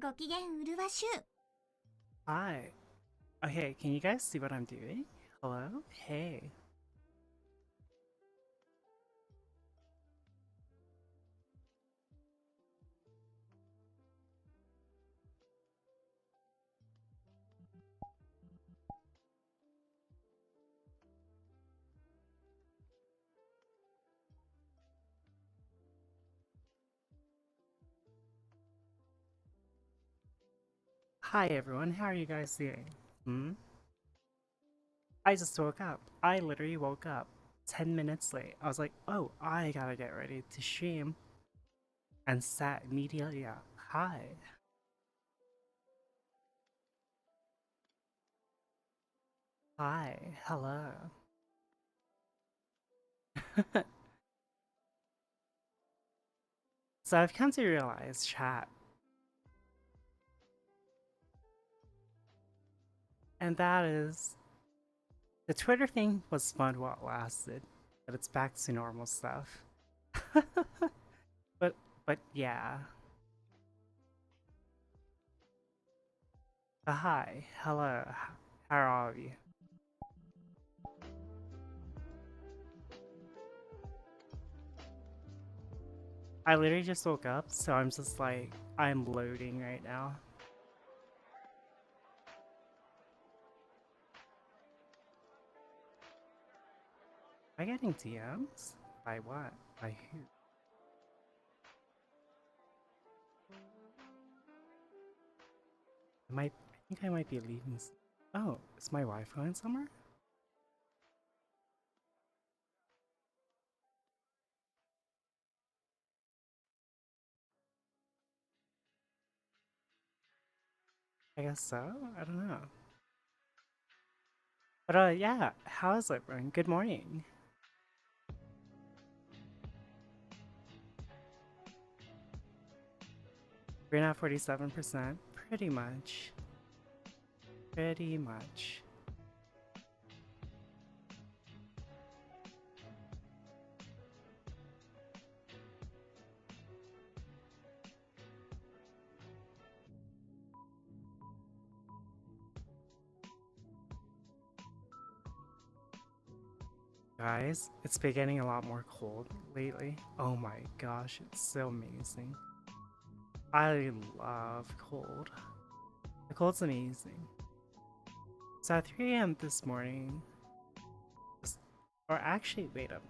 ご機嫌うるわしゅう。Hi. Okay, can you guys see what I'm doing? Hello? Hey. Hi everyone, how are you guys doing? Hmm? I just woke up. I literally woke up 10 minutes late. I was like, oh, I gotta get ready to stream. And sat immediately up. Hi. Hi. Hello. So I've come to realize, chat, and that is the Twitter thing was fun while it lasted, but it's back to normal stuff. but but yeah. Hi. Hello. How are all of you? I literally just woke up, so I'm just like, I'm loading right now. Am I getting DMs? By what? By who? I think I might be leaving. Oh, is my Wi-Fi on somewhere? I guess so. I don't know. But yeah. How is everyone? Good morning. We're now 47%. Pretty much. Pretty much. Guys, it's been getting a lot more cold lately. Oh my gosh, it's so amazing. I love cold. The cold's amazing. So at 3 a.m. this morning, or actually, wait up.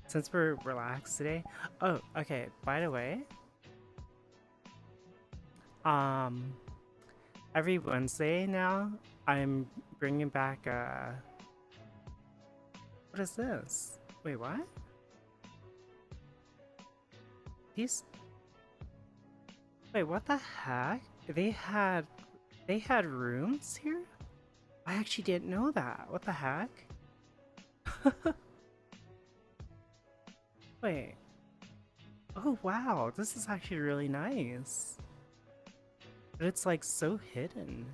Since we're relaxed today, oh, okay. By the way, um, every Wednesday now, I'm bringing back what is this? Wait, what? These? Wait, what the heck? They had rooms here? I actually didn't know that. What the heck? Wait. Oh wow, this is actually really nice. But it's like so hidden.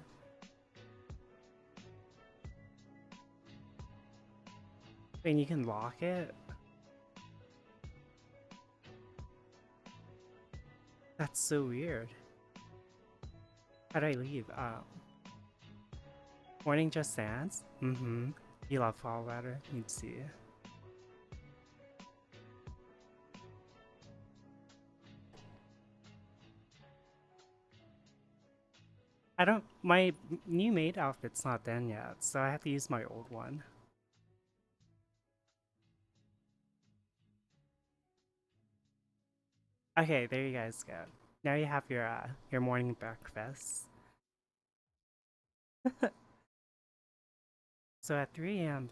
And you can lock it? That's so weird. How'd I leave? Morning Just Dance? Mm-hmm. You love Fall Ladder? You'd see. I don't. My new maid outfit's not done yet, so I have to use my old one. Okay, there you guys go. Now you have your morning breakfast. So at 3 a.m.,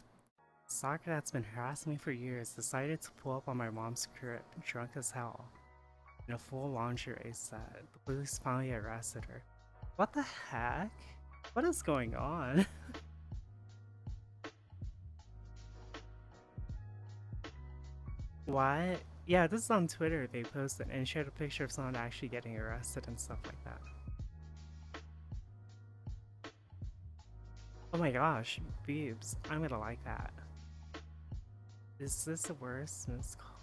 soccer that's been harassing me for years decided to pull up on my mom's crib, drunk as hell, in a full lingerie set. The police finally arrested her. What the heck? What is going on? What? Yeah, this is on Twitter. They posted and shared a picture of someone actually getting arrested and stuff like that. Oh my gosh, boobs. I'm gonna like that. Is this the worst missed call?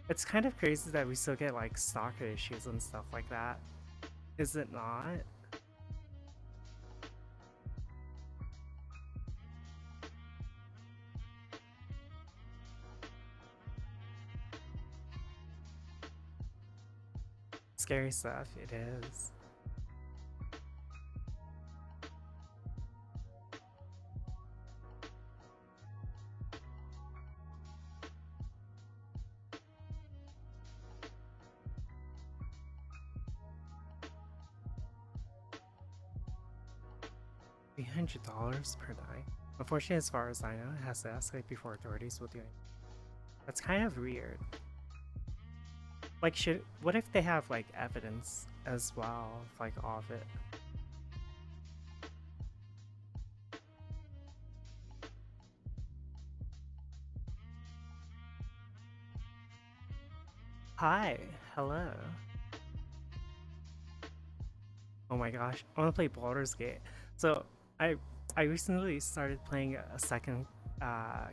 It's kind of crazy that we still get like stalker issues and stuff like that. Is it not? Scary stuff, it is. $300 per night. Unfortunately, as far as I know, it has to escalate before authorities will do anything. That's kind of weird. Like, what if they have like evidence as well, like of it? Hi, hello. Oh my gosh, I want to play Baldur's Gate. So I I recently started playing a second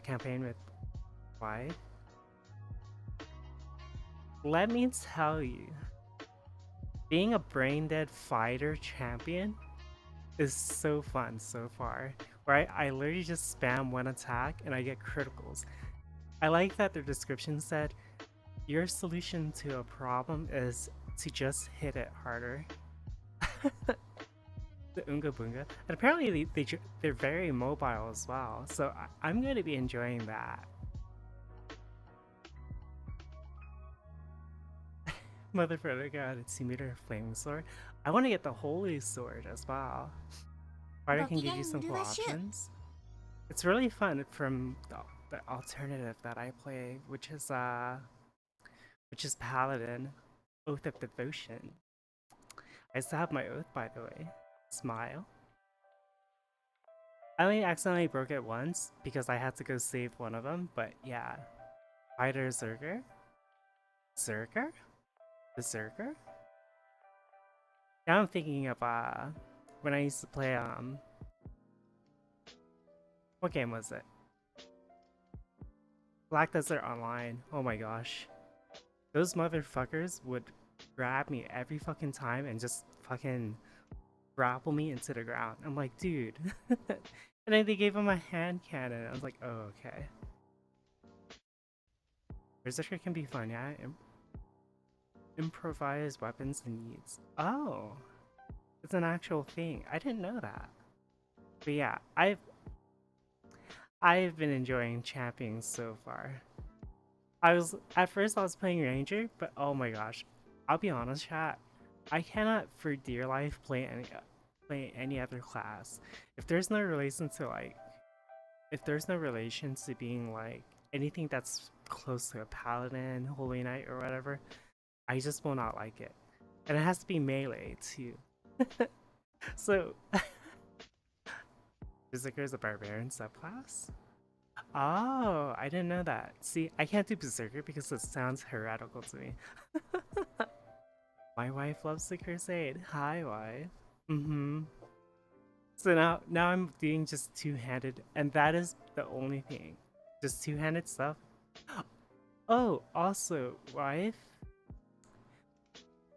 campaign with Wife. Let me tell you, being a brain dead fighter champion is so fun so far. Right? I literally just spam one attack and I get criticals. I like that their description said, your solution to a problem is to just hit it harder. The Unga Bunga. And apparently they're very mobile as well, so I'm going to be enjoying that. Motherfucker got a 2-meter flaming sword. I want to get the holy sword as well. Fighter can give you some cool options. It's really fun from the alternative that I play, which is Paladin, Oath of Devotion. I still have my oath, by the way. Smile. I only accidentally broke it once because I had to go save one of them, but yeah. Fighter Zerger? Zerger? Berserker? Now I'm thinking of when I used to play what game was it? Black Desert Online. Oh my gosh. Those motherfuckers would grab me every fucking time and just fucking grapple me into the ground. I'm like, dude. And then they gave him a hand cannon. I was like, oh, okay. Berserker can be fun, yeah? Improvise weapons and needs. Oh, it's an actual thing. I didn't know that. But yeah, I've been enjoying championing so far. At first I was playing Ranger, but oh my gosh, I'll be honest, chat. I cannot for dear life play any other class. If there's no relation to being like anything that's close to a paladin, holy knight, or whatever, I just will not like it. And it has to be melee too. So Berserker is a barbarian subclass? Oh, I didn't know that. See, I can't do Berserker because it sounds heretical to me. My wife loves the Crusade. Hi, wife. Mm-hmm. So now I'm doing just two-handed, and that is the only thing. Just two-handed stuff. Oh, also, wife.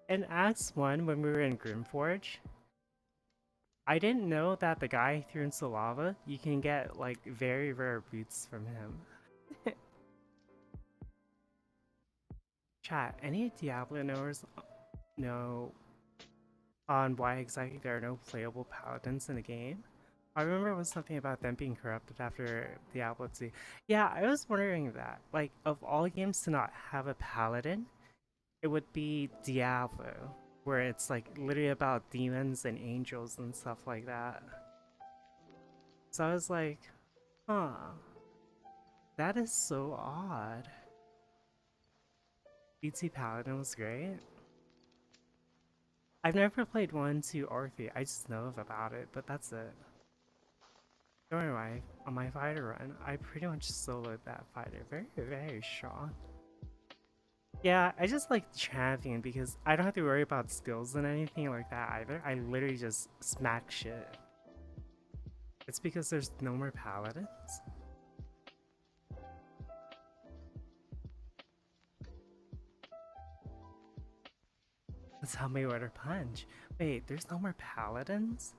In Acts 1, when we were in Grimforge, I didn't know that the guy threw into lava, you can get like very rare boots from him. Chat, any Diablo knowers know on why exactly there are no playable paladins in the game? I remember it was something about them being corrupted after Diablo 2. Yeah, I was wondering that. Like, of all games to not have a paladin, it would be Diablo, where it's like literally about demons and angels and stuff like that. So I was like, huh, that is so odd. BT Paladin was great. I've never played 1, 2, or 3, I just know about it, but that's it. Don't worry, on my fighter run, I pretty much soloed that fighter. Very, very strong. Yeah, I just like champion because I don't have to worry about skills and anything like that either. I literally just smack shit. It's because there's no more paladins. Tell me where to punch. Wait, there's no more paladins?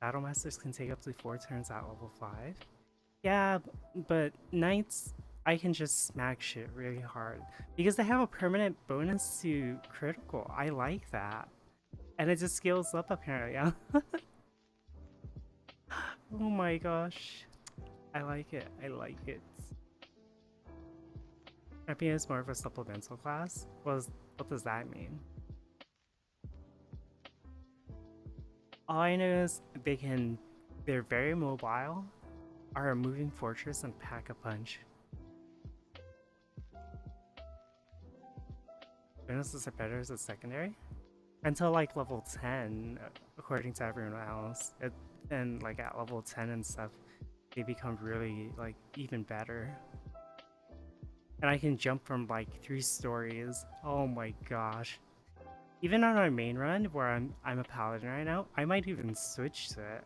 Battle Masters can take up to 4 turns at level 5? Yeah, but Knights, I can just smack shit really hard. Because they have a permanent bonus to critical. I like that. And it just scales up apparently. Oh my gosh. I like it. I like it. Champion is more of a supplemental class? What does that mean? All I know is they're very mobile, are a moving fortress, and pack a punch. Bonuses are better as a secondary? Until like level 10, according to everyone else. Then like at level 10 and stuff, they become really like even better. And I can jump from like 3 stories. Oh my gosh. Even on our main run, where I'm a paladin right now, I might even switch to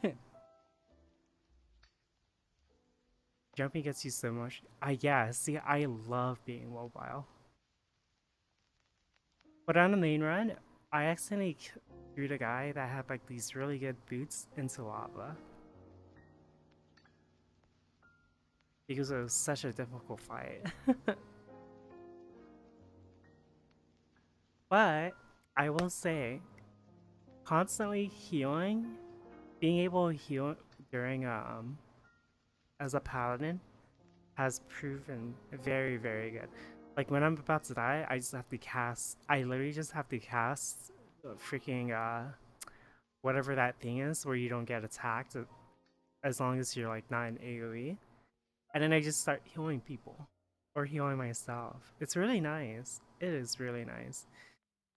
it. Jumping gets you so much. Yeah, see, I love being mobile. But on the main run, I accidentally threw the guy that had like these really good boots into lava. Because it was such a difficult fight. But I will say, constantly healing, being able to heal during as a paladin has proven very, very good. Like when I'm about to die, I just have to cast. I literally just have to cast freaking whatever that thing is where you don't get attacked as long as you're like not in AoE, and then I just start healing people or healing myself. It's really nice. It is really nice.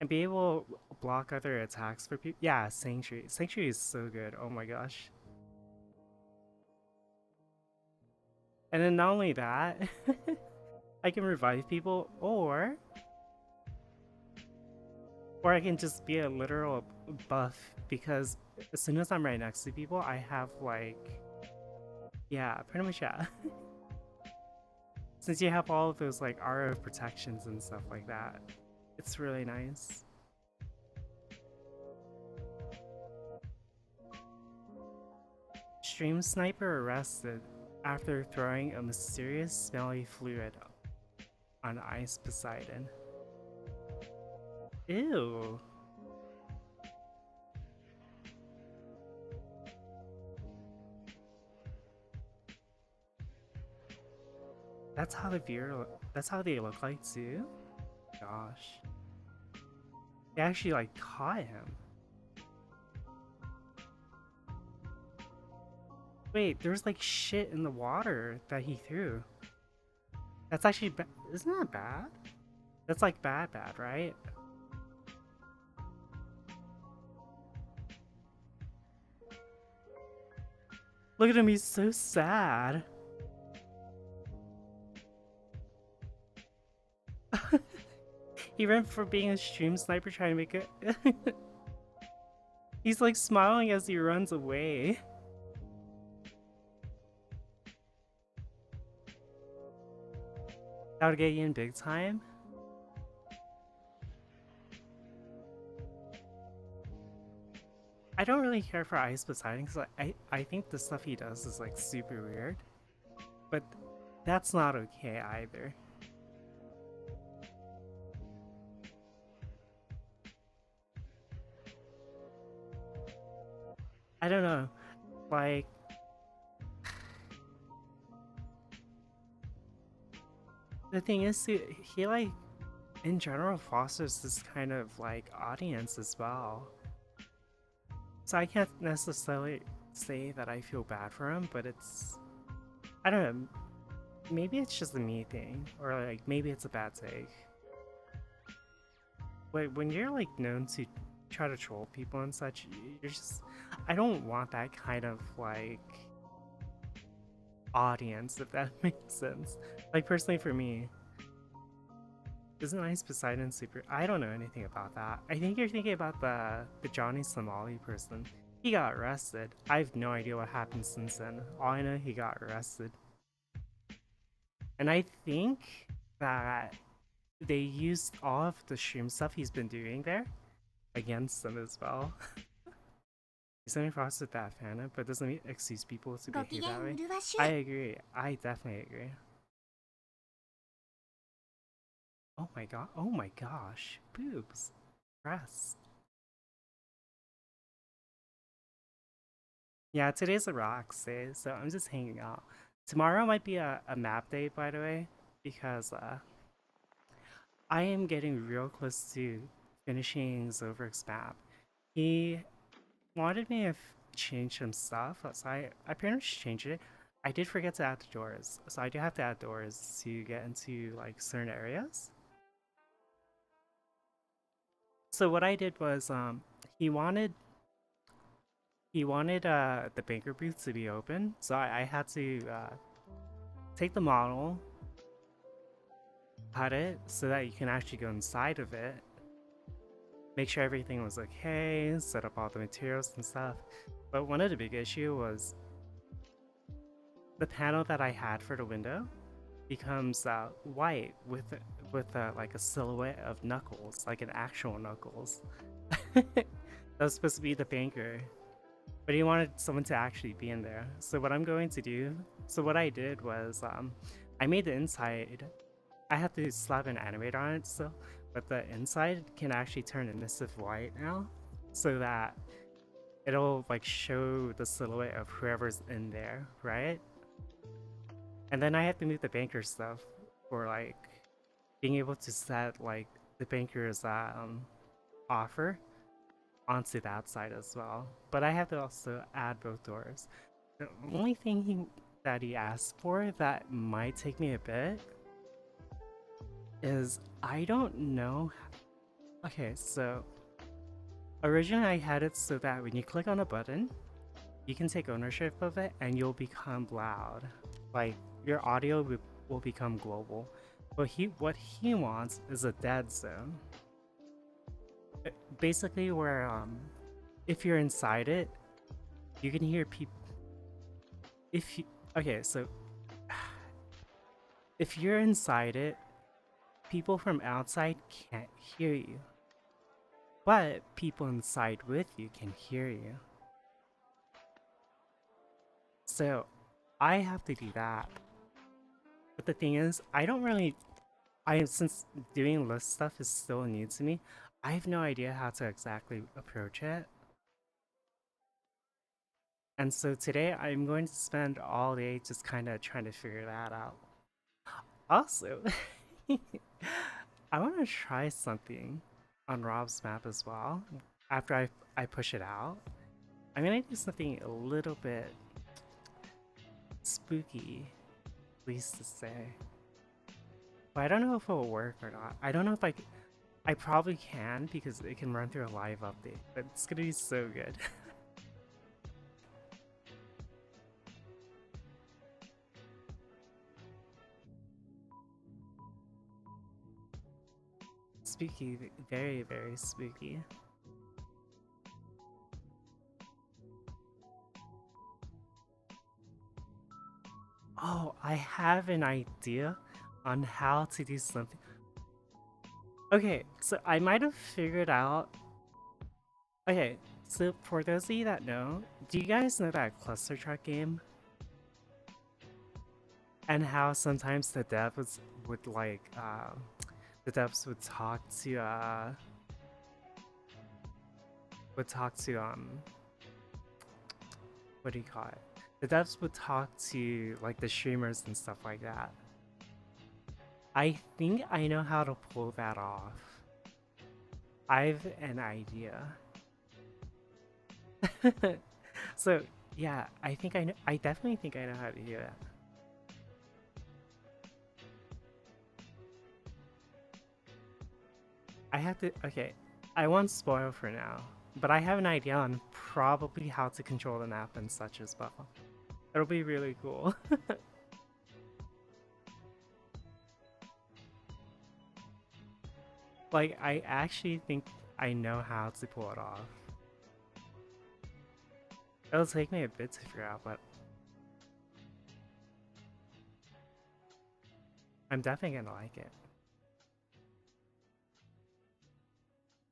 And be able to block other attacks for people. Yeah, Sanctuary. Sanctuary is so good. Oh my gosh. And then not only that, I can revive people, or I can just be a literal buff, because as soon as I'm right next to people, I have like, yeah, pretty much, yeah. Since you have all of those like RO protections and stuff like that, it's really nice. Stream sniper arrested after throwing a mysterious smelly fluid on Ice Poseidon. Ew. That's how they look like too? Gosh. They actually like caught him. Wait, there's like shit in the water that he threw. That's actually isn't that bad? That's like bad, right? Look at him, he's so sad. He ran for being a stream sniper trying to make it. He's like smiling as he runs away. That would get you in big time. I don't really care for Ice Poseidon because I think the stuff he does is like super weird. But that's not okay either. I don't know. Like, the thing is, he like, in general, fosters this kind of like audience as well. So I can't necessarily say that I feel bad for him, but I don't know. Maybe it's just a me thing, or like maybe it's a bad take. When you're like known to try to troll people and such, you're just, I don't want that kind of like audience, if that makes sense. Like personally for me, isn't Ice Poseidon super? I don't know anything about that. I think you're thinking about the Johnny Somali person. He got arrested. I have no idea what happened since then. All I know, he got arrested. And I think that they used all of the stream stuff he's been doing there against them as well. He's only frosted that fan, but doesn't excuse people to behave that way. I agree. I definitely agree. Oh my god. Oh my gosh. Boobs. Breasts. Yeah, today's a rocks day, so I'm just hanging out. Tomorrow might be a map day, by the way, because I am getting real close to finishing Zoverk's map. He wanted me to change some stuff, so I pretty much changed it. I did forget to add the doors, so I do have to add doors to get into like certain areas. So what I did was he wanted the banker booth to be open, so I had to take the model, cut it so that you can actually go inside of it, make sure everything was okay, set up all the materials and stuff. But one of the big issue was the panel that I had for the window becomes white with like a silhouette of Knuckles, like an actual Knuckles. That was supposed to be the banker, but he wanted someone to actually be in there. So what I'm going to do, so what I did was I made the inside. I have to slap an animator on it still, but the inside can actually turn emissive white now, so that it'll like show the silhouette of whoever's in there, right? And then I have to move the banker stuff for like being able to set like the banker's offer onto that side as well. But I have to also add both doors. The only thing that he asked for that might take me a bit is I don't know. Okay, so originally I had it so that when you click on a button, you can take ownership of it and you'll become loud. Like your audio will become global. But what he wants is a dead zone. Basically where if you're inside it, you can hear people. If you okay, so if you're inside it, people from outside can't hear you. But people inside with you can hear you. So I have to do that. But the thing is, since doing list stuff is still new to me, I have no idea how to exactly approach it. And so today I'm going to spend all day just kind of trying to figure that out. Also, I want to try something on Rob's map as well. After I push it out, I'm gonna do something a little bit spooky, at least to say. But I don't know if it will work or not. I don't know if I probably can because it can run through a live update, but it's gonna be so good. Spooky, very, very spooky. Oh, I have an idea on how to do something. Okay, so I might have figured out. Okay, so for those of you that know, do you guys know that cluster truck game? And how sometimes the devs would like, the devs would talk to, what do you call it? The devs would talk to like the streamers and stuff like that. I think I know how to pull that off. I've an idea. So yeah, I think I know. I definitely think I know how to do that. I have to. Okay, I won't spoil for now, but I have an idea on probably how to control the map and such as well. It'll be really cool. Like, I actually think I know how to pull it off. It'll take me a bit to figure out, but I'm definitely gonna like it.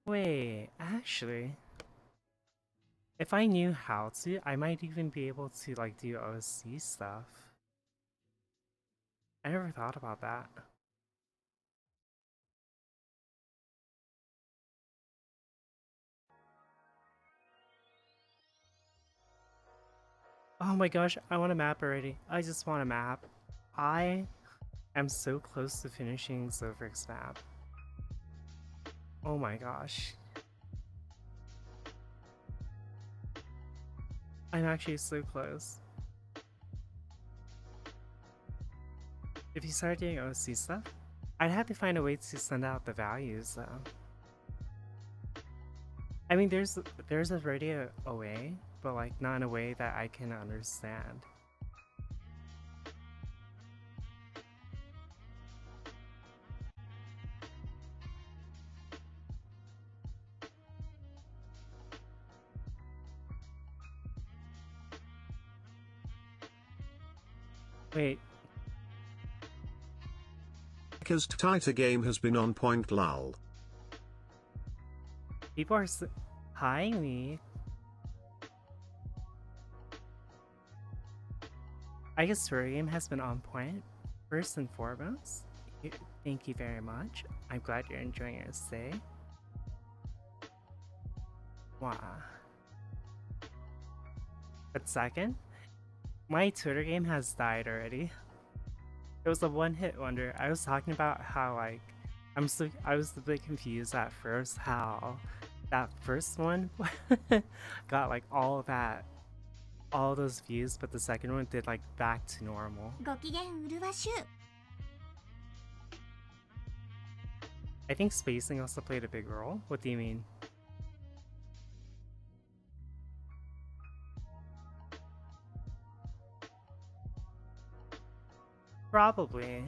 Wait, actually, if I knew how to, I might even be able to like do OC stuff. I never thought about that. Oh my gosh, I want a map already. I just want a map. I am so close to finishing Zovrik's map. Oh my gosh. I'm actually so close. If you start doing OC stuff, I'd have to find a way to send out the values though. I mean, there's already a way, but like not in a way that I can understand. Wait, Because Tighter game has been on point lol. people are hi me. I guess Story Game has been on point. First and foremost, thank you very much. I'm glad you're enjoying your stay. Wow. But second, my Twitter game has died already. It was a one-hit wonder. I was talking about how like I was a bit confused at first how that first one got like all those views, but the second one did like back to normal. I think spacing also played a big role. What do you mean? Probably.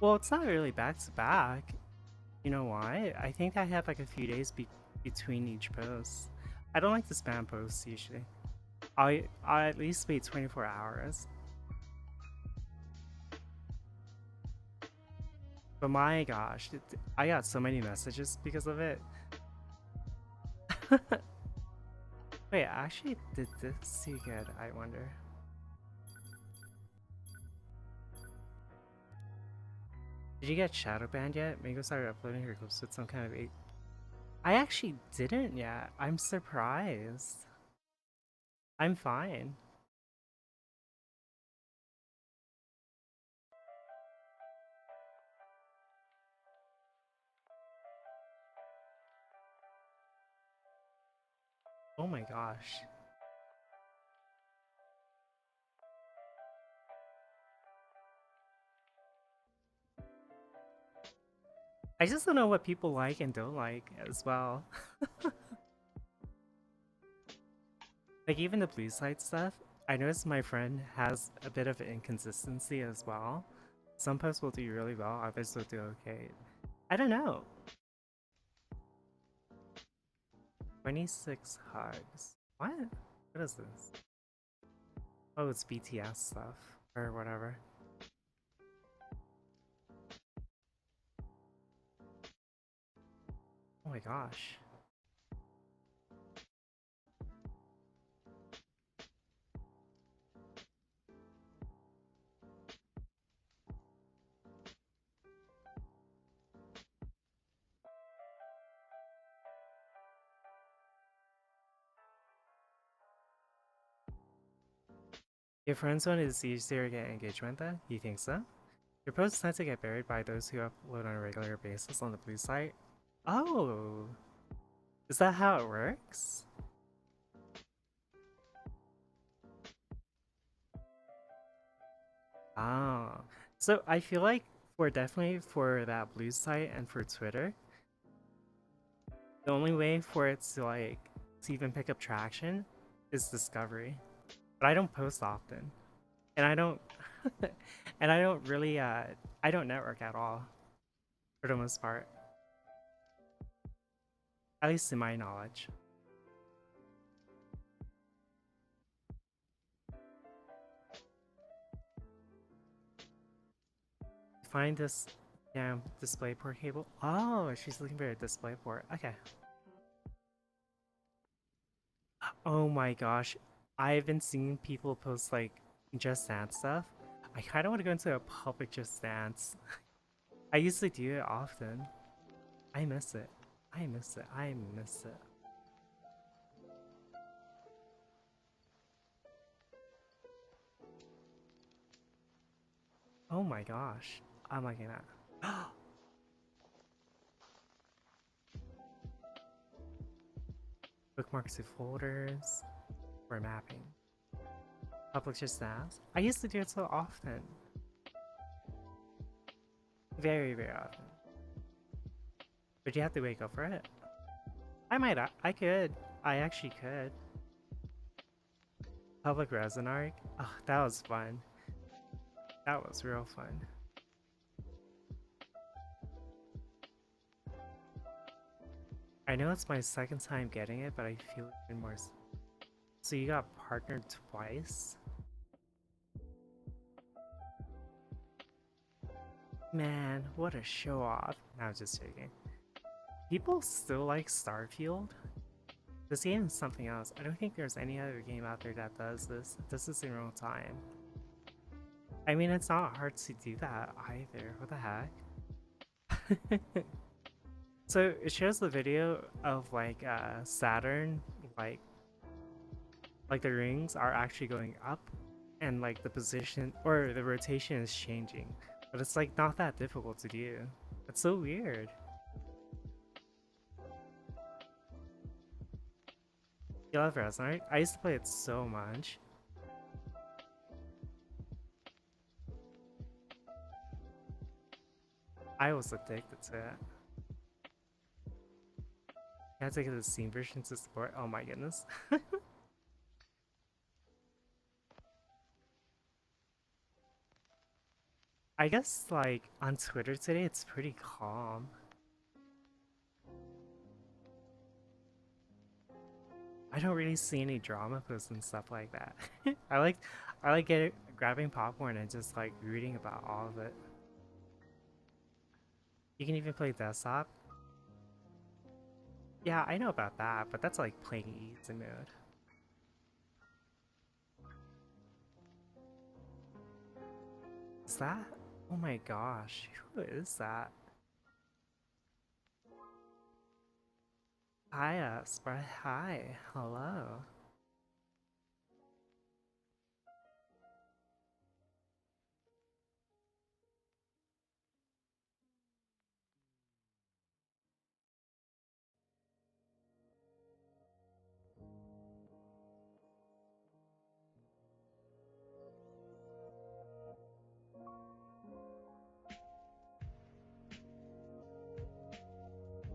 Well, it's not really back to back. You know why? I think I have like a few days between each post. I don't like to spam posts usually. I at least wait 24 hours. But my gosh, I got so many messages because of it. Wait, actually, did this do good? I wonder. Did you get shadow banned yet? Mango started uploading her clips with some kind of I actually didn't yet. I'm surprised. I'm fine. Oh my gosh. I just don't know what people like and don't like as well. Like even the blue side stuff, I noticed my friend has a bit of inconsistency as well. Some posts will do really well, others will do okay. I don't know. 26 hugs. What? What is this? Oh, it's BTS stuff. Or whatever. Oh my gosh. Your friend zone is easier to get engagement then? You think so? Your posts tend to get buried by those who upload on a regular basis on the blue site. Oh! Is that how it works? Oh. So I feel like definitely for that blue site and for Twitter, the only way for it to like to even pick up traction is discovery. But I don't post often. And I don't and I don't really I don't network at all for the most part. At least in my knowledge. find this damn DisplayPort cable. Oh, she's looking for a DisplayPort. Okay. Oh my gosh. I've been seeing people post like Just Dance stuff. I kind of want to go into a public Just Dance. I used to do it often. I miss it. I miss it. I miss it. Oh my gosh. I'm liking that. Bookmarks to folders for mapping. Public Just Dance. I used to do it so often. Very, very often. But you have to wake up for it. I could. I actually could. Public Resin Arc. Oh, that was fun. That was real fun. I know it's my second time getting it, but I feel even more. So you got partnered twice? Man, what a show off. No, I'm just joking. People still like Starfield? This game is something else. I don't think there's any other game out there that does this. This is in real time. I mean, it's not hard to do that either. What the heck? So it shows the video of like Saturn, like the rings are actually going up, and like the position or the rotation is changing. But it's like not that difficult to do. It's so weird. You love Resin Arc? I used to play it so much. I was addicted to it. You had to get the Steam version to support. Oh my goodness. I guess like on Twitter today it's pretty calm. I don't really see any drama posts and stuff like that. I like grabbing popcorn and just like reading about all of it. You can even play desktop. Yeah, I know about that, but that's like playing easy mode. Is that? Oh my gosh, who is that? Hi, Sprite. Hi, hello.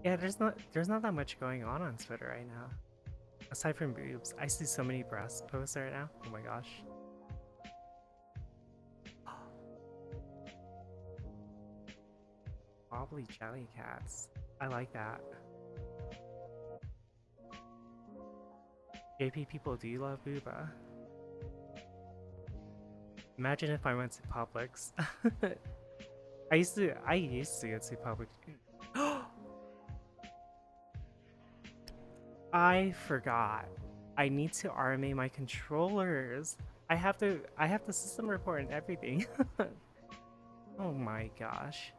Yeah, there's not that much going on Twitter right now. Aside from boobs, I see so many breast posts right now. Oh my gosh. Wobbly jelly cats. I like that. JP people do love booba. Imagine if I went to Publix. I used to go to Publix. I forgot. I need to RMA my controllers. I have the system report and everything. Oh my gosh.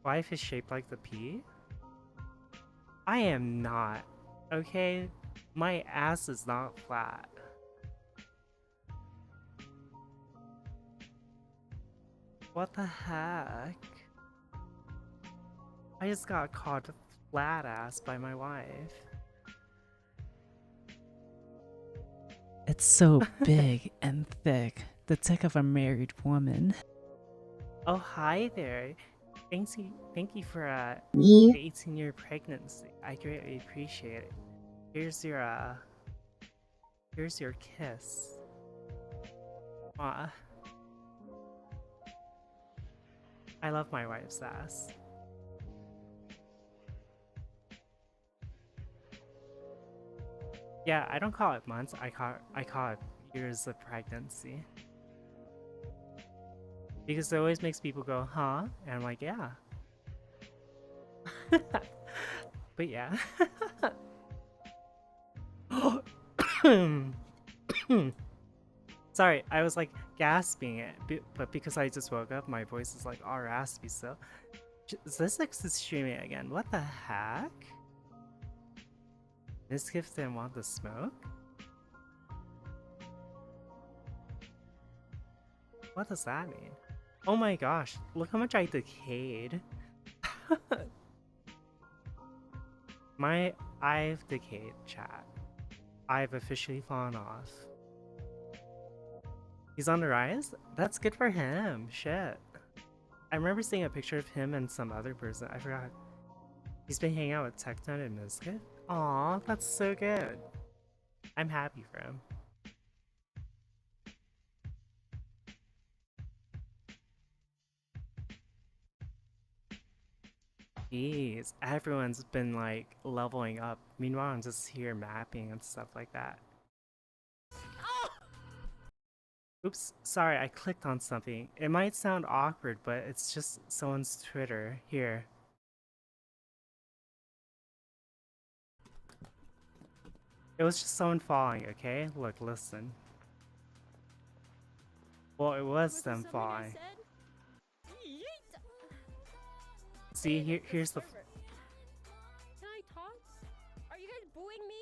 Life is shaped like the P? I am not. Okay? My ass is not flat. What the heck? I just got caught flat ass by my wife. It's so big and thick, the thick of a married woman. Oh, hi there. Thank you for Me? 18-year pregnancy. I greatly appreciate it. Here's your kiss. Aw. I love my wife's ass. Yeah, I don't call it months. I call it years of pregnancy. Because it always makes people go, huh? And I'm like, yeah. But yeah. Sorry, I was like gasping it, but because I just woke up, my voice is like all raspy. So, Zizix is streaming again. What the heck? Misgift didn't want the smoke? What does that mean? Oh my gosh, look how much I decayed. I've decayed, chat. I've officially fallen off. He's on the rise? That's good for him. Shit. I remember seeing a picture of him and some other person. I forgot. He's been hanging out with Tecton and Miskit? Aw, that's so good. I'm happy for him. Jeez, everyone's been like leveling up. Meanwhile, I'm just here mapping and stuff like that. Oops, sorry, I clicked on something. It might sound awkward, but it's just someone's Twitter. Here. It was just someone falling, okay? Look, listen. Well, it was them falling. See, here's the... Can I talk? Are you guys booing me?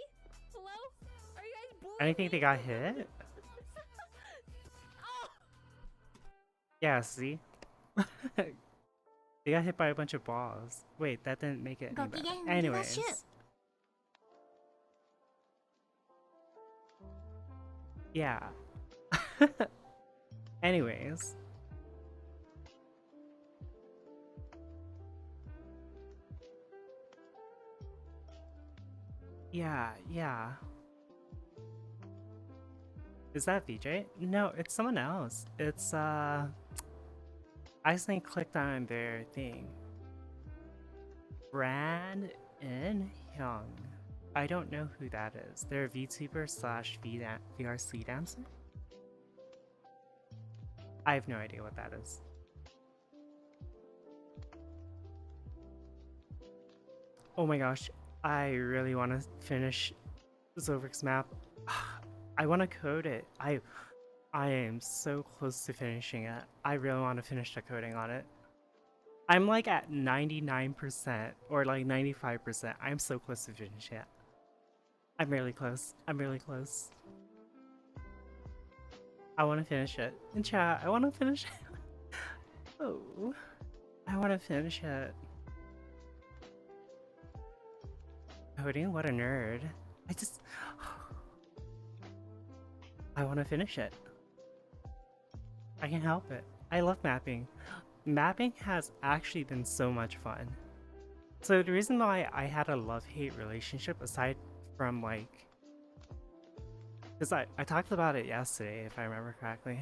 Hello? Are you guys booing I think me? they got hit. Oh! Yeah, see? They got hit by a bunch of balls. Wait, that didn't make it any better. Anyways. Yeah. Anyways. Yeah. Is that VJ? No, it's someone else. It's, I accidentally clicked on their thing. Brand In Hyung. I don't know who that is. They're a VTuber slash VRC dancer? I have no idea what that is. Oh my gosh, I really want to finish Zovrik's map. I want to code it. I am so close to finishing it. I really want to finish the coding on it. I'm like at 99% or like 95%. I'm so close to finishing it. I'm really close. I'm really close. I want to finish it. In chat, I want to finish it. Oh, I want to finish it. Coding? What a nerd. I want to finish it. I can't help it. I love mapping. Mapping has actually been so much fun. So the reason why I had a love-hate relationship, aside from like... Because I talked about it yesterday, if I remember correctly.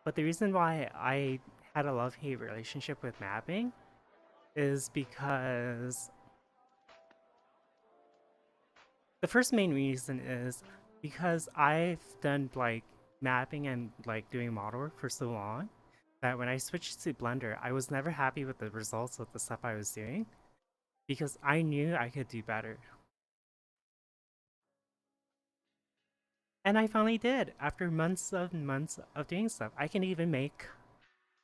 But the reason why I had a love-hate relationship with mapping is because... The first main reason is because I've done like mapping and like doing model work for so long that when I switched to Blender, I was never happy with the results of the stuff I was doing because I knew I could do better. And I finally did after months of doing stuff. I can even make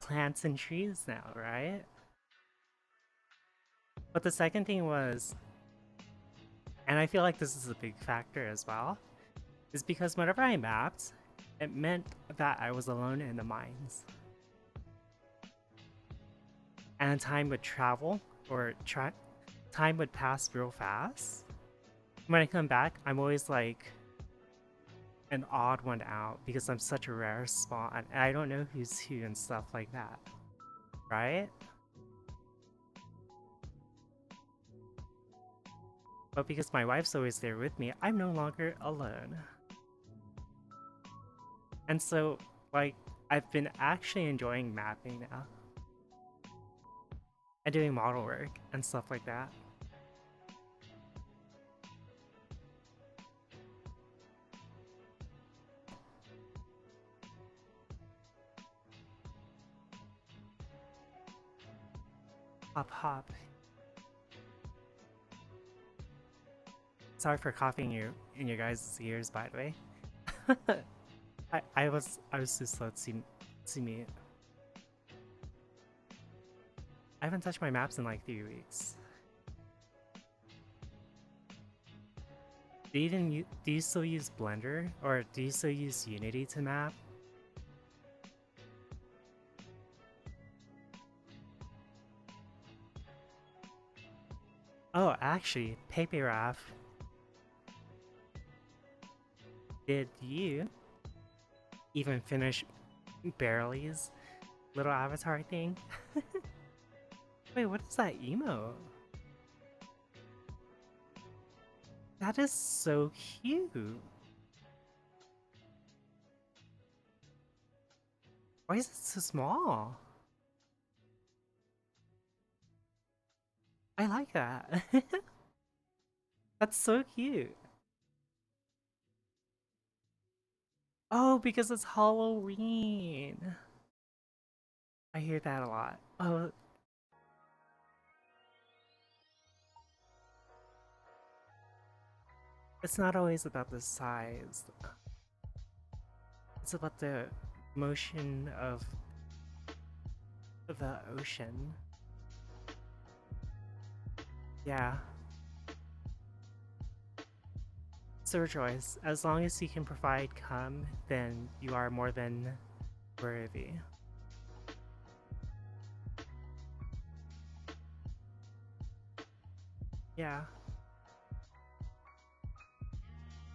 plants and trees now, right? But the second thing was, and I feel like this is a big factor as well, is because whenever I mapped, it meant that I was alone in the mines. And time would travel, or time would pass real fast. When I come back, I'm always like an odd one out because I'm such a rare spawn and I don't know who's who and stuff like that. Right? But because my wife's always there with me, I'm no longer alone. And so, like, I've been actually enjoying mapping now. And doing model work and stuff like that. Hop hop. Sorry for coughing you in your guys' ears, by the way. I was too slow to mute. I haven't touched my maps in like 3 weeks. Do you still use Blender, or do you still use Unity to map? Oh, actually, Pepe Raf, did you even finish Barely's little avatar thing? Wait, what is that emote? That is so cute. Why is it so small? I like that. That's so cute. Oh, because it's Halloween. I hear that a lot. Oh. It's not always about the size. It's about the motion of the ocean. Yeah. So rejoice, as long as you can provide cum, then you are more than worthy. Yeah.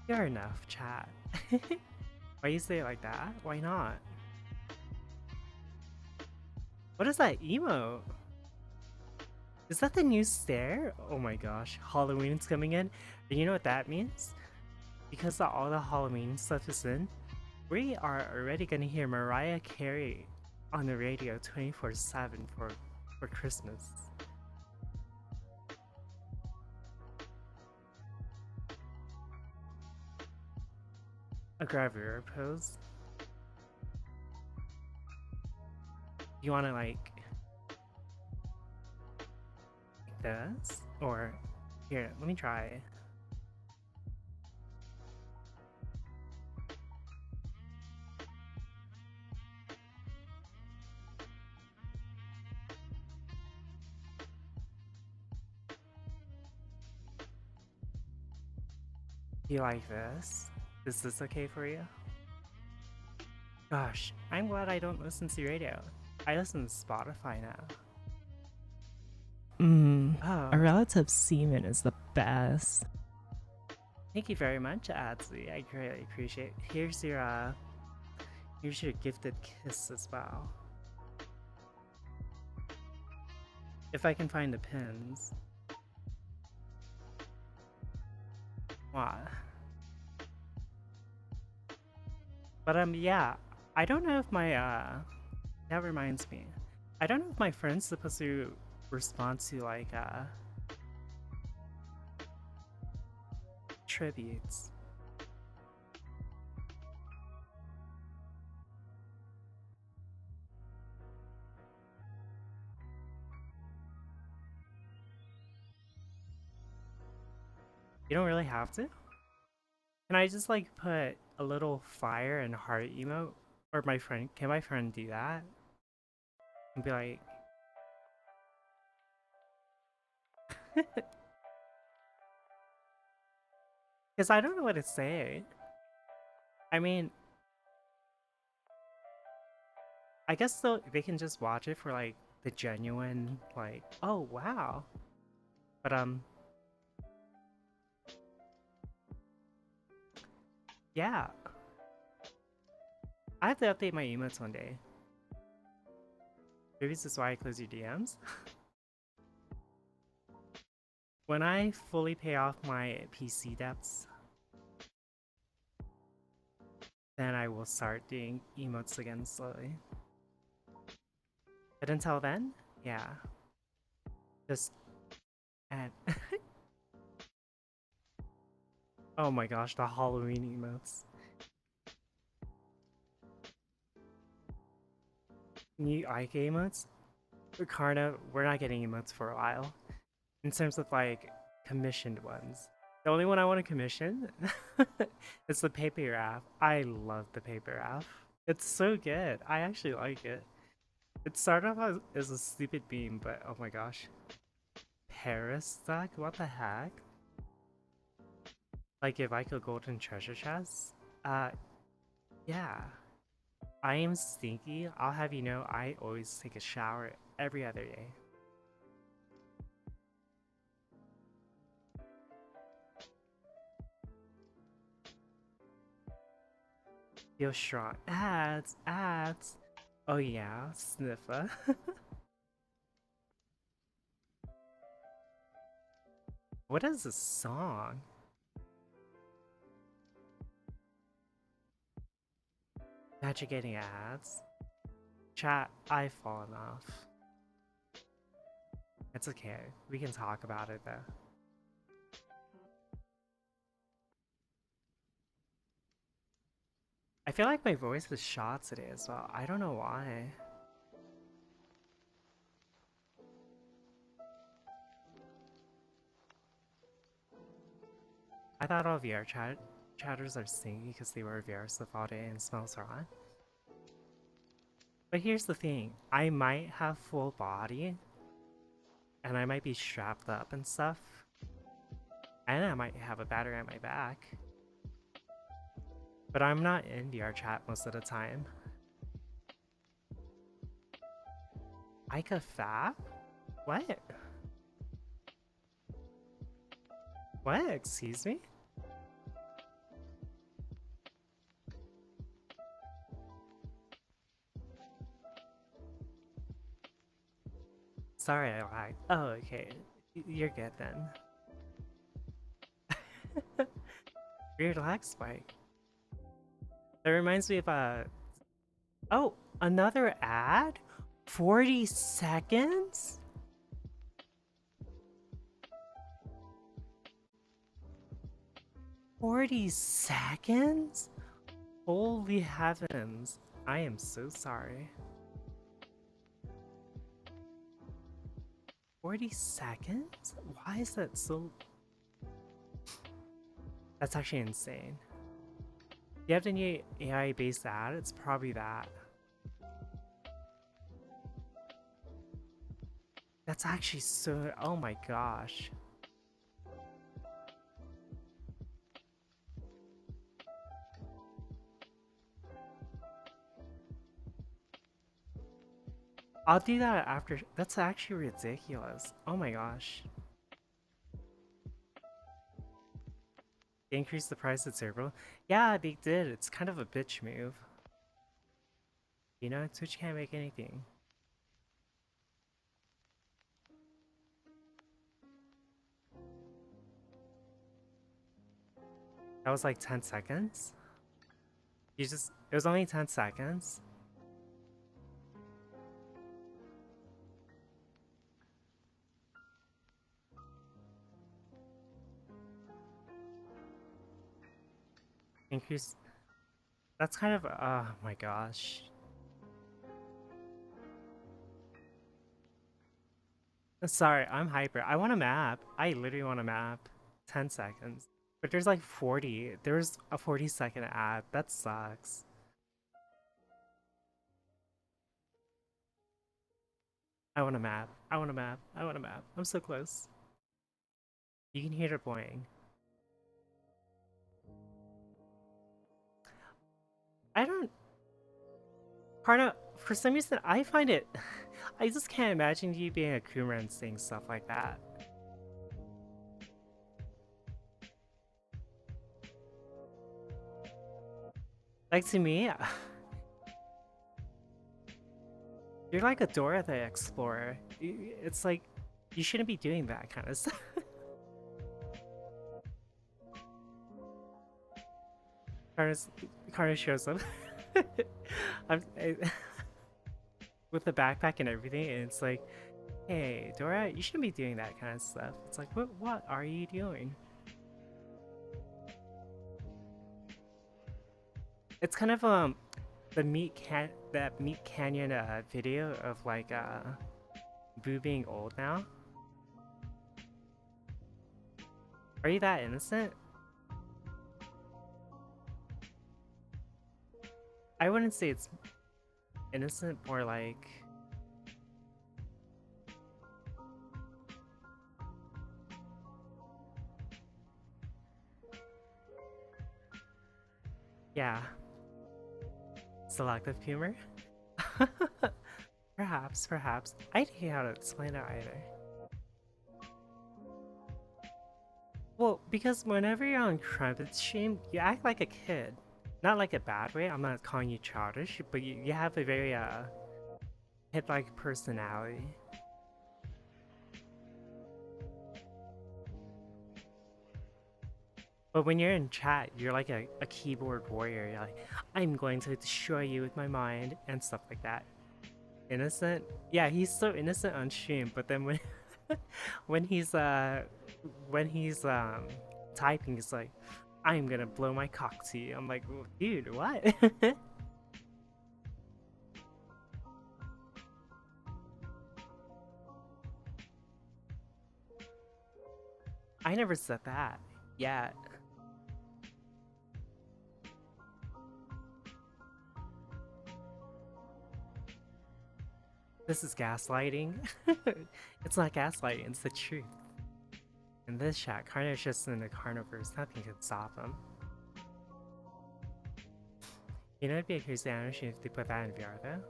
You're enough, chat. Why you say it like that? Why not? What is that emote? Is that the new stare? Oh my gosh, Halloween's coming in. And you know what that means? Because all the Halloween stuff is in, we are already gonna hear Mariah Carey on the radio 24/7 for Christmas. A gravure pose. You wanna like this? Or here, let me try. You like this? Is this okay for you? Gosh, I'm glad I don't listen to radio. I listen to Spotify now. A Oh, relative semen is the best. thank you very much, Adsley. I greatly appreciate it. Here's your gifted kiss as well. If I can find the pins. What? But yeah, I don't know if my that reminds me. I don't know if my friend's supposed to respond to like tributes. You don't really have to? Can I just like put a little fire and heart emote? Or can my friend do that? And be like... Because I don't know what to say. I mean... I guess they can just watch it for like the genuine, like, oh wow. But yeah. I have to update my emotes one day. Maybe this is why I close your DMs. When I fully pay off my PC debts, then I will start doing emotes again slowly. But until then, yeah. Just add. Oh my gosh, the Halloween emotes. New Ike emotes? Karna, we're not getting emotes for a while. In terms of like commissioned ones. The only one I want to commission is the paper app. I love the paper app. It's so good. I actually like it. It started off as a stupid meme, but oh my gosh. Paris stack? What the heck? Like if I could golden treasure chest? Yeah. I am stinky. I'll have you know I always take a shower every other day. Feel strong. Ads, ads. Oh yeah, sniffer. What is this song? Imagine getting ads. Chat, I've fallen off. It's okay. We can talk about it though. I feel like my voice is shot today as well. I don't know why. I thought all VR chatters are stingy because they wear VR stuff all day and smells raw. But here's the thing. I might have full body. And I might be strapped up and stuff. And I might have a battery on my back. But I'm not in VR chat most of the time. Ica Fab? What? What? Excuse me? Sorry, I lied. Oh, okay. You're good then. Weird lag spike. That reminds me of oh, another ad? 40 seconds? $40 seconds? Holy heavens. I am so sorry. 40 seconds? Why is that so... That's actually insane. If you have any AI-based ad, it's probably that. That's actually so... Oh my gosh. I'll do that after. That's actually ridiculous. Oh my gosh. They increased the price of Cerebral. Yeah, they did. It's kind of a bitch move. You know, Twitch can't make anything. That was like 10 seconds? It was only 10 seconds? Increase. That's kind of. Oh my gosh. Sorry, I'm hyper. I want a map. I literally want a map. 10 seconds. But there's like 40. There's a 40-second ad. That sucks. I want a map. I want a map. I want a map. I'm so close. You can hear it playing. I don't... Karna, for some reason, I find it... I just can't imagine you being a Kuma and saying stuff like that. Like, to me... You're like a Dora the Explorer. It's like, you shouldn't be doing that kind of stuff. Karna shows up with the backpack and everything, and it's like, hey, Dora, you shouldn't be doing that kind of stuff. It's like, what are you doing? It's kind of that Meat Canyon video of like Boo being old now? Are you that innocent? I wouldn't say it's innocent, more like... Yeah. Selective humor? Perhaps, perhaps. I don't know how to explain it either. Well, because whenever you're on Crumpet stream, you act like a kid. Not like a bad way, I'm not calling you childish, but you have a very, kid-like personality. But when you're in chat, you're like a keyboard warrior. You're like, I'm going to destroy you with my mind, and stuff like that. Innocent? Yeah, he's so innocent on stream, but then when when he's typing, he's like, I'm gonna blow my cock to you. I'm like, dude, what? I never said that yet. This is gaslighting. It's not gaslighting, it's the truth. In this chat, Carnage just in the carnivores, nothing can stop him. You know, it'd be a crazy animation if they put that in VR though.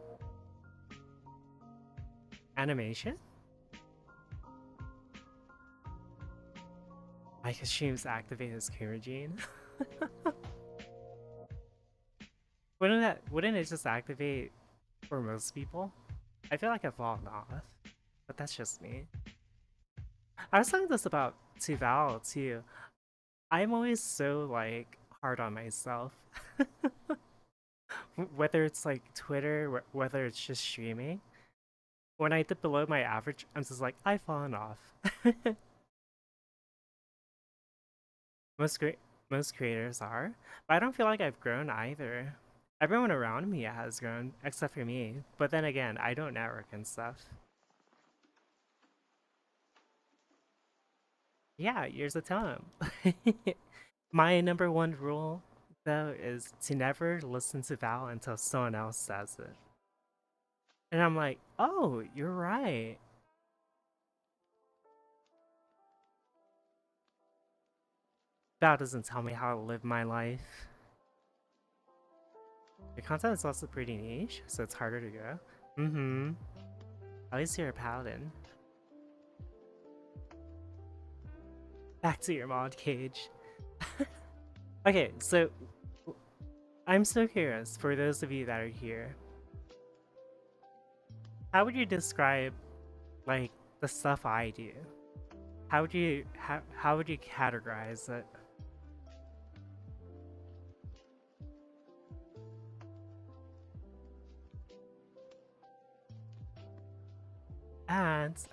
Animation? I could streams activate his camera gene. Wouldn't it just activate for most people? I feel like I've fallen off, but that's just me. I was talking this about to Val too. I'm always so like hard on myself. Whether it's like Twitter, whether it's just streaming. When I dip below my average, I'm just like, I've fallen off. Most creators are, but I don't feel like I've grown either. Everyone around me has grown, except for me. But then again, I don't network and stuff. Yeah, here's a tell him. My number one rule, though, is to never listen to Val until someone else says it. And I'm like, oh, you're right. Val doesn't tell me how to live my life. Your content is also pretty niche, so it's harder to go. Mm-hmm. At least you're a paladin. Back to your mod cage. Okay, so I'm so curious, for those of you that are here, how would you describe like the stuff I do? How would you categorize it?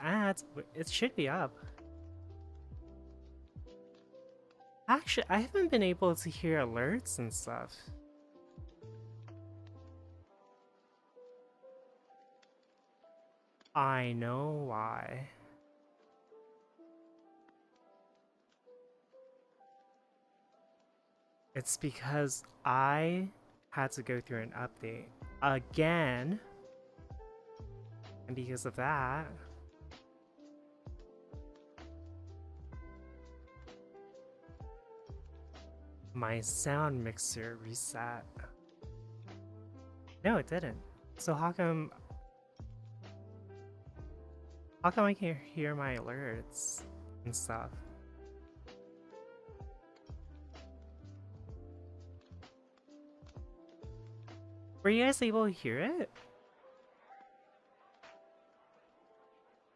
Ads, it should be up. Actually, I haven't been able to hear alerts and stuff. I know why. It's because I had to go through an update again. And because of that, my sound mixer reset. No, it didn't. So how come I can't hear my alerts and stuff? Were you guys able to hear it?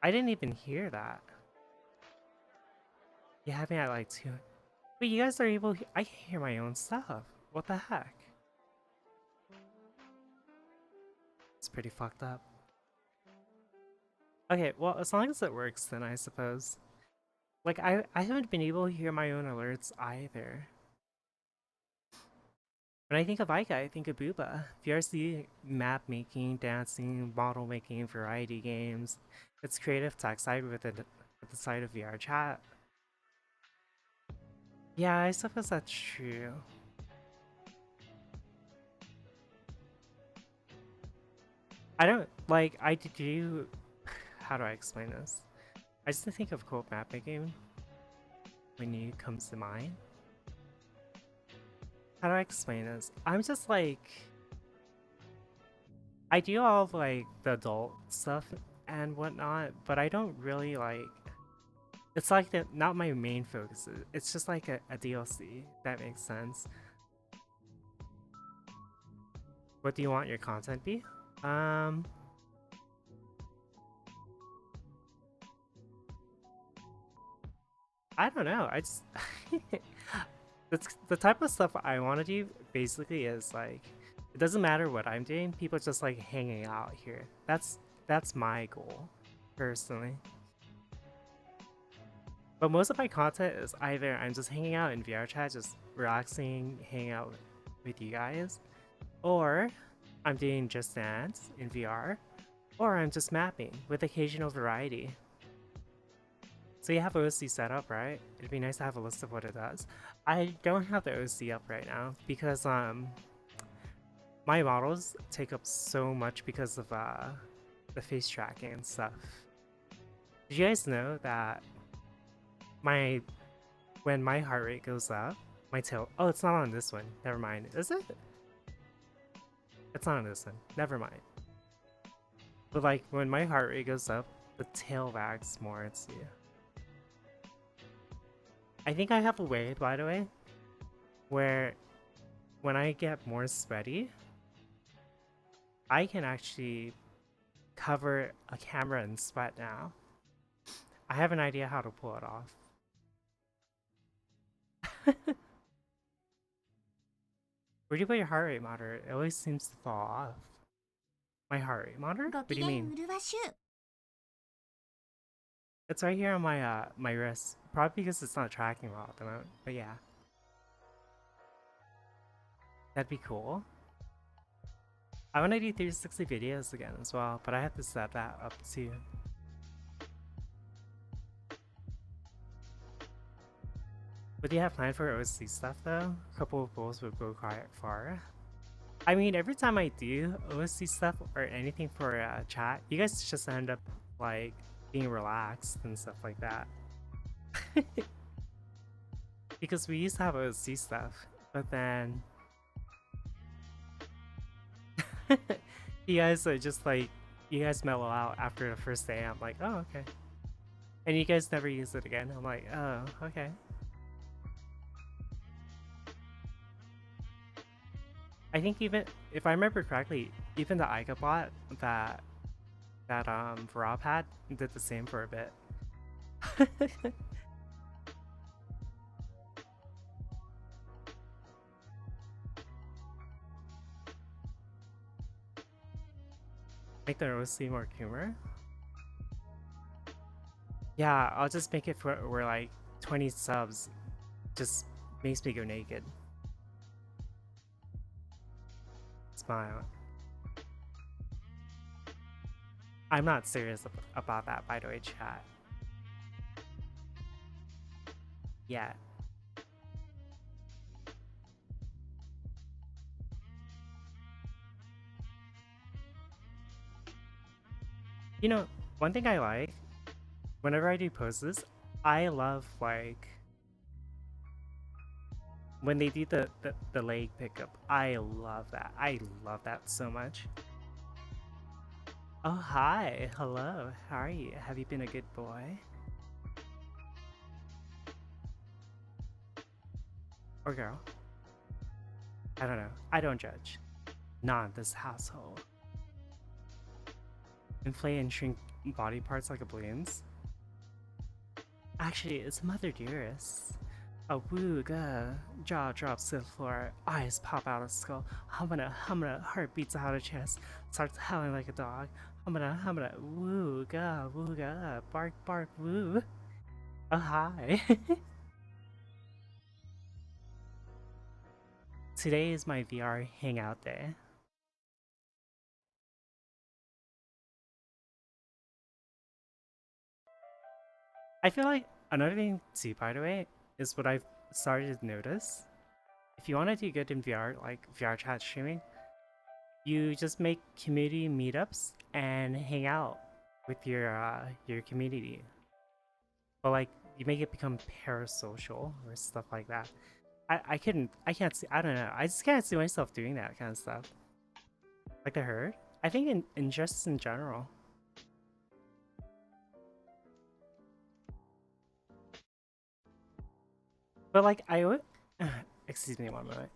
I didn't even hear that. You have me at like 2. But you guys are able to... I can hear my own stuff. What the heck? It's pretty fucked up. Okay, well, as long as it works, then I suppose. Like, I haven't been able to hear my own alerts either. When I think of Ica, I think of Booba. VRC, map making, dancing, model making, variety games. It's creative text side with the side of VR chat. Yeah, I suppose that's true. I don't like. I do. How do I explain this? I just think of co-op map making when you comes to mind. How do I explain this? I'm just like, I do all of like the adult stuff and whatnot, but I don't really like. It's like not my main focus. It's just like a DLC. If that makes sense. What do you want your content be? I don't know. I just the type of stuff I want to do basically is like it doesn't matter what I'm doing. People just like hanging out here. That's my goal, personally. But most of my content is either I'm just hanging out in VR chat, just relaxing, hanging out with you guys, or I'm doing Just Dance in VR, or I'm just mapping with occasional variety. So you have OC set up, right? It'd be nice to have a list of what it does. I don't have the OC up right now because my models take up so much because of the face tracking and stuff. Did you guys know that when my heart rate goes up, my tail... Oh, it's not on this one. Never mind. Is it? It's not on this one. Never mind. But like, when my heart rate goes up, the tail wags more, it's you. I think I have a way, by the way, where when I get more sweaty, I can actually cover a camera in sweat now. I have an idea how to pull it off. Where do you put your heart rate monitor? It always seems to fall off. My heart rate monitor? What do you mean? It's right here on my my wrist. Probably because it's not tracking well at the moment, but yeah. That'd be cool. I want to do 360 videos again as well, but I have to set that up too. What do you have planned for OC stuff though? A couple of goals would go quite far. I mean, every time I do OC stuff or anything for chat, you guys just end up like being relaxed and stuff like that. Because we used to have OC stuff, but then you guys are just like, you guys mellow out after the first day. I'm like, oh, okay. And you guys never use it again. I'm like, oh, okay. I think even, if I remember correctly, even the Ica bot that Rob had did the same for a bit. Make the OC more humor? Yeah, I'll just make it for where like 20 subs just makes me go naked. Smile. I'm not serious about that, by the way, chat. Yeah. You know, one thing I like, whenever I do poses, I love like when they do the leg pickup. I love that. I love that so much. Oh, hi. Hello. How are you? Have you been a good boy? Or girl? I don't know. I don't judge. Not in this household. Inflate and shrink body parts like a balloons? Actually, it's Mother Dearest. A wooga, jaw drops to the floor, eyes pop out of skull, humana, heart beats out of chest, starts howling like a dog, humana, wooga, wooga, bark, bark, woo. Oh, hi. Today is my VR hangout day. I feel like another thing too, by the way, is what I've started to notice. If you want to do good in VR, like VR chat streaming, you just make community meetups and hang out with your community. But like you make it become parasocial or stuff like that. I can't see, I don't know. I just can't see myself doing that kind of stuff. Like the herd? I think in just in general. But like I would excuse me one moment.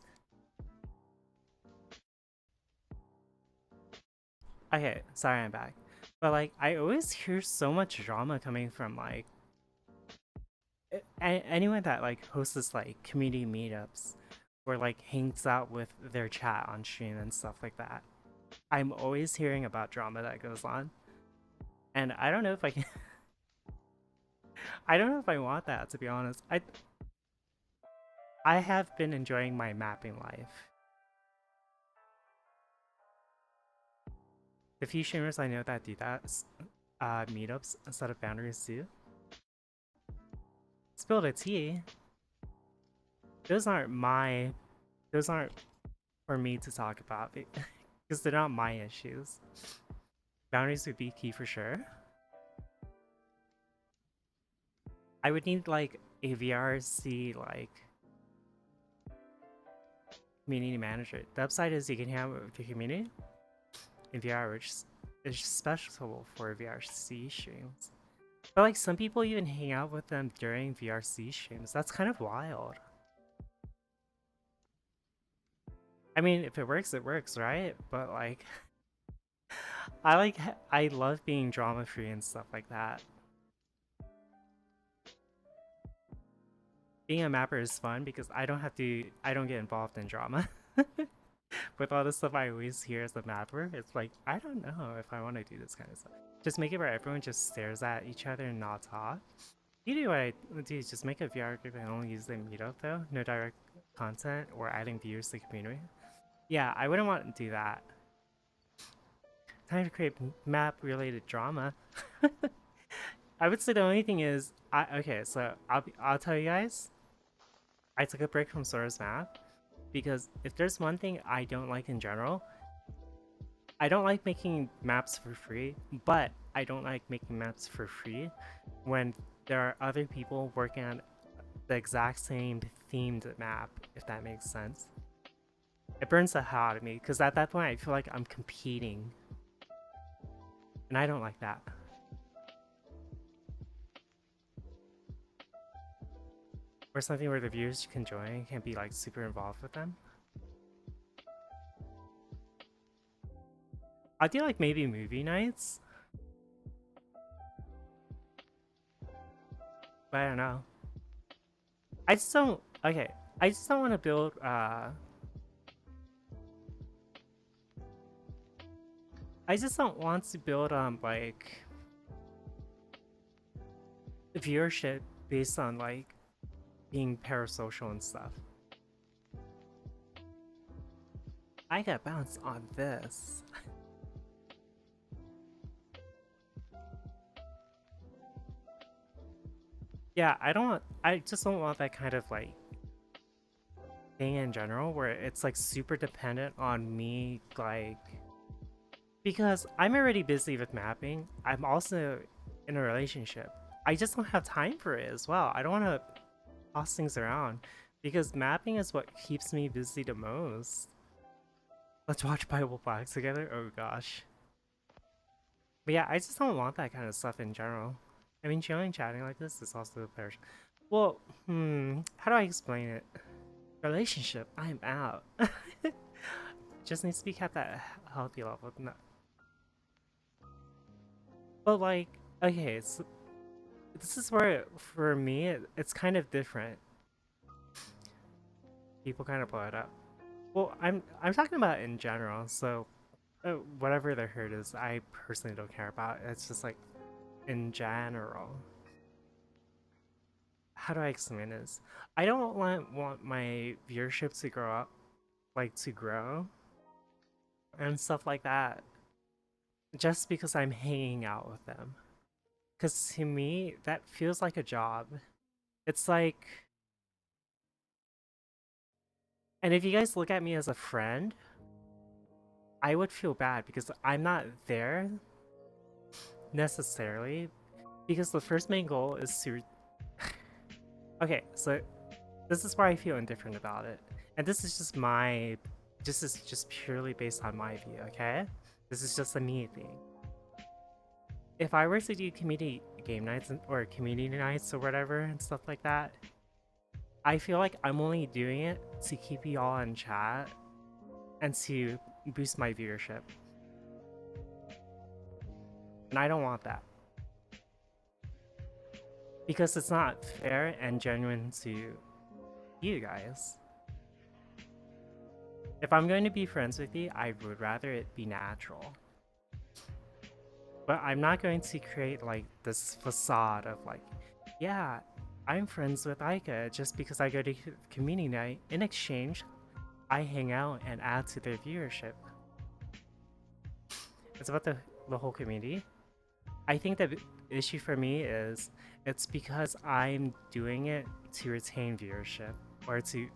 Okay, sorry I'm back. But like I always hear so much drama coming from like anyone that like hosts this like community meetups or like hangs out with their chat on stream and stuff like that. I'm always hearing about drama that goes on. And I don't know if I can I don't know if I want that, to be honest. I have been enjoying my mapping life. The few streamers I know that do that meetups instead of boundaries too. Spilled a tea. Those aren't for me to talk about because they're not my issues. Boundaries would be key for sure. I would need like a VRC like community manager. The upside is you can hang out with the community in VR, which is special for VRC streams. But like some people even hang out with them during VRC streams. That's kind of wild. I mean, if it works, right? But like, I love being drama free and stuff like that. Being a mapper is fun because I don't get involved in drama. With all the stuff I always hear as a mapper, it's like, I don't know if I want to do this kind of stuff. Just make it where everyone just stares at each other and not talk. Usually what I do is just make a VR group and only use the meetup though. No direct content or adding viewers to the community. Yeah, I wouldn't want to do that. Time to create map-related drama. I would say the only thing is, okay, so I'll tell you guys. I took a break from Sora's map because if there's one thing I don't like in general, I don't like making maps for free, but I don't like making maps for free when there are other people working on the exact same themed map, if that makes sense. It burns the hell out of me because at that point I feel like I'm competing, and I don't like that. Or something where the viewers can join, can be like super involved with them. I do like maybe movie nights, but I don't know. I just don't. Okay, I just don't want to build. I just don't want to build like viewership based on like being parasocial and stuff. I got bounce on this. Yeah, I just don't want that kind of like thing in general where it's like super dependent on me, like, because I'm already busy with mapping. I'm also in a relationship. I just don't have time for it as well. I don't want to toss things around because mapping is what keeps me busy the most. Let's watch Bible Black together? Oh gosh. But yeah, I just don't want that kind of stuff in general. I mean, chilling, chatting like this is also a pleasure. Well, how do I explain it? Relationship, I'm out. Just needs to be kept at a healthy level. No. But like, okay, so this is where, for me, it's kind of different. People kind of blow it up. Well, I'm talking about in general, so whatever the hurt is, I personally don't care about. It's just like, in general. How do I explain this? I don't want my viewership to grow up, like to grow, and stuff like that, just because I'm hanging out with them. Because to me, that feels like a job. It's like, and if you guys look at me as a friend, I would feel bad because I'm not there necessarily. Because the first main goal is to. Okay, so this is where I feel indifferent about it. And this is just my. This is just purely based on my view, okay? This is just a me thing. If I were to do community game nights or community nights or whatever and stuff like that, I feel like I'm only doing it to keep you all in chat and to boost my viewership. And I don't want that. Because it's not fair and genuine to you guys. If I'm going to be friends with you, I would rather it be natural. But I'm not going to create like this facade of like, yeah, I'm friends with Aika just because I go to community night. In exchange, I hang out and add to their viewership. It's about the whole community. I think the issue for me is it's because I'm doing it to retain viewership or to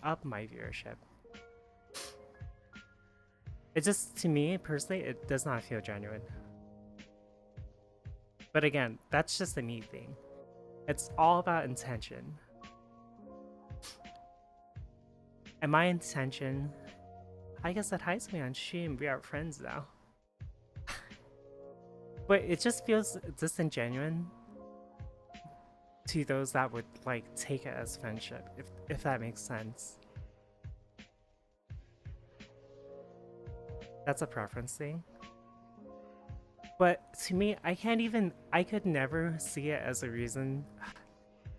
up my viewership. It just, to me personally, it does not feel genuine. But again, that's just a me thing. It's all about intention. And my intention, I guess that hides me on stream. We are friends now. But it just feels disingenuous to those that would like take it as friendship, if that makes sense. That's a preference thing. But to me, I could never see it as a reason.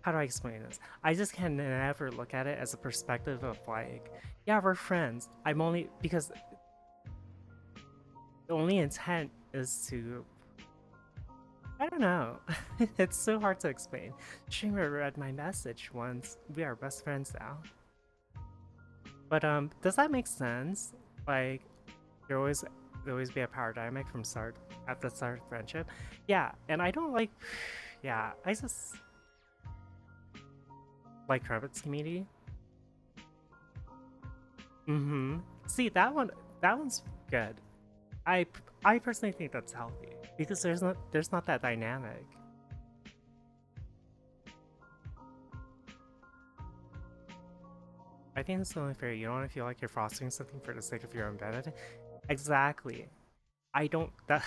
How do I explain this? I just can never look at it as a perspective of like, yeah, we're friends. I'm only, because the only intent is to, I don't know. It's so hard to explain. Streamer read my message once. We are best friends now. But does that make sense? Like, there always be a power dynamic from at the start of friendship. Yeah, and I don't like. Yeah, I just like Crumpet's community. See, that one's good. I personally think that's healthy because there's not that dynamic. I think it's only fair. You don't want to feel like you're fostering something for the sake of your own benefit. Exactly. I don't. That.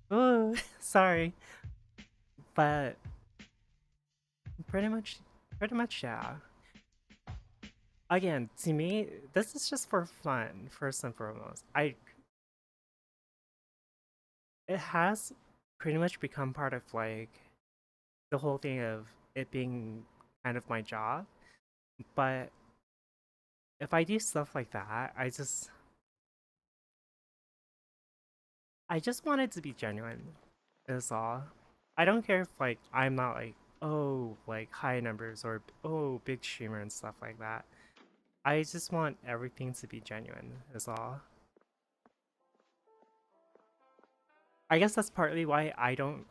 Oh, sorry. But pretty much, yeah. Again, to me, this is just for fun, first and foremost. It has pretty much become part of like the whole thing of it being kind of my job. But if I do stuff like that, I just want it to be genuine, is all. I don't care if like I'm not like, oh, like high numbers or oh, big streamer and stuff like that. I just want everything to be genuine, is all. I guess that's partly why I don't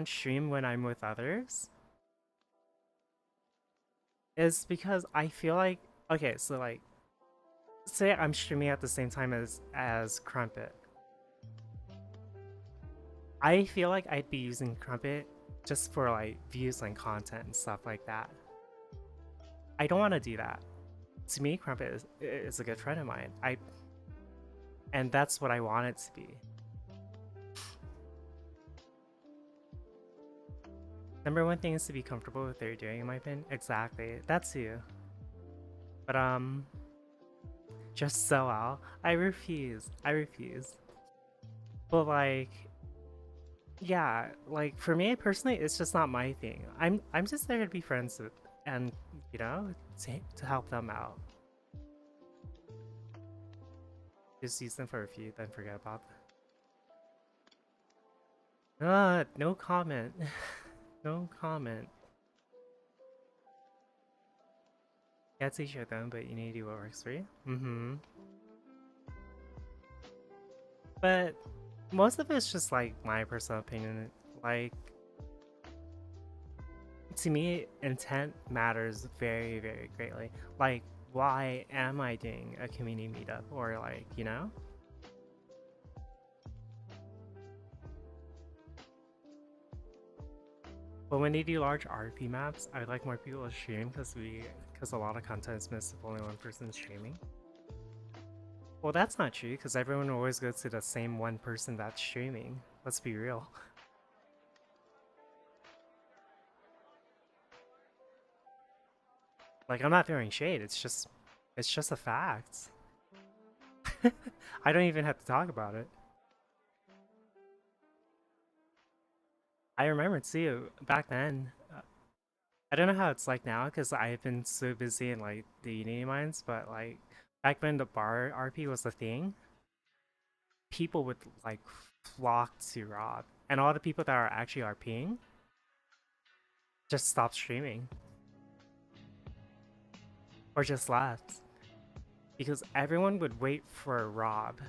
stream when I'm with others. Is because I feel like, okay, so like say I'm streaming at the same time as Crumpet. I feel like I'd be using Crumpet just for like views and content and stuff like that. I don't want to do that. To me, Crumpet is a good friend of mine. And that's what I want it to be. Number one thing is to be comfortable with what you're doing, in my opinion. Exactly. That's you. But just sell out. I refuse. But like, yeah, like for me personally, it's just not my thing. I'm just there to be friends with, and you know, to help them out. Just use them for a few, then forget about them. No comment. No comment. Can't say share them, but you need to do what works for you. But most of it's just like my personal opinion. Like, to me, intent matters very, very greatly. Like, why am I doing a community meetup? Or like, you know? But when they do large RP maps, I'd like more people to stream because a lot of content is missed if only one person's streaming. Well, that's not true because everyone always goes to the same one person that's streaming. Let's be real. Like, I'm not throwing shade. It's just a fact. I don't even have to talk about it. I remember too back then. I don't know how it's like now because I've been so busy in like the Unity mines, but like back when the bar RP was the thing, people would like flock to Rob, and all the people that are actually RPing just stopped streaming or just left because everyone would wait for Rob.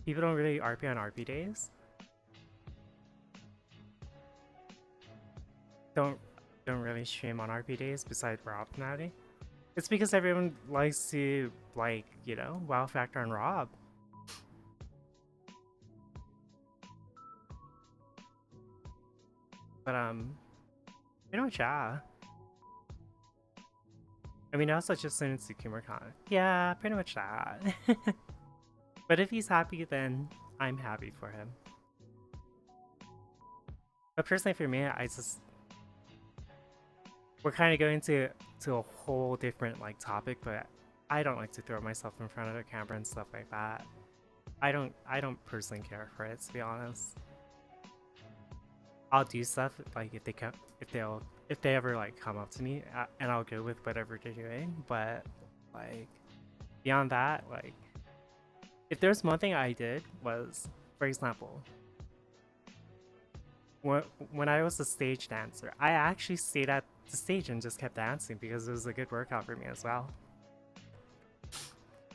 People don't really RP on RP days. Don't really stream on RP days besides Rob Natty. It's because everyone likes to, like, you know, wow factor on Rob. But pretty much yeah. I mean, also just send Tsukumo-kan. Yeah, pretty much that. But if he's happy, then I'm happy for him. But personally for me, we're kind of going to a whole different like topic, but I don't like to throw myself in front of the camera and stuff like that. I don't personally care for it, to be honest. I'll do stuff like if they ever like come up to me, and I'll go with whatever they're doing. But like beyond that, like if there's one thing I did was, for example, when I was a stage dancer, I actually stayed at the stage and just kept dancing because it was a good workout for me as well.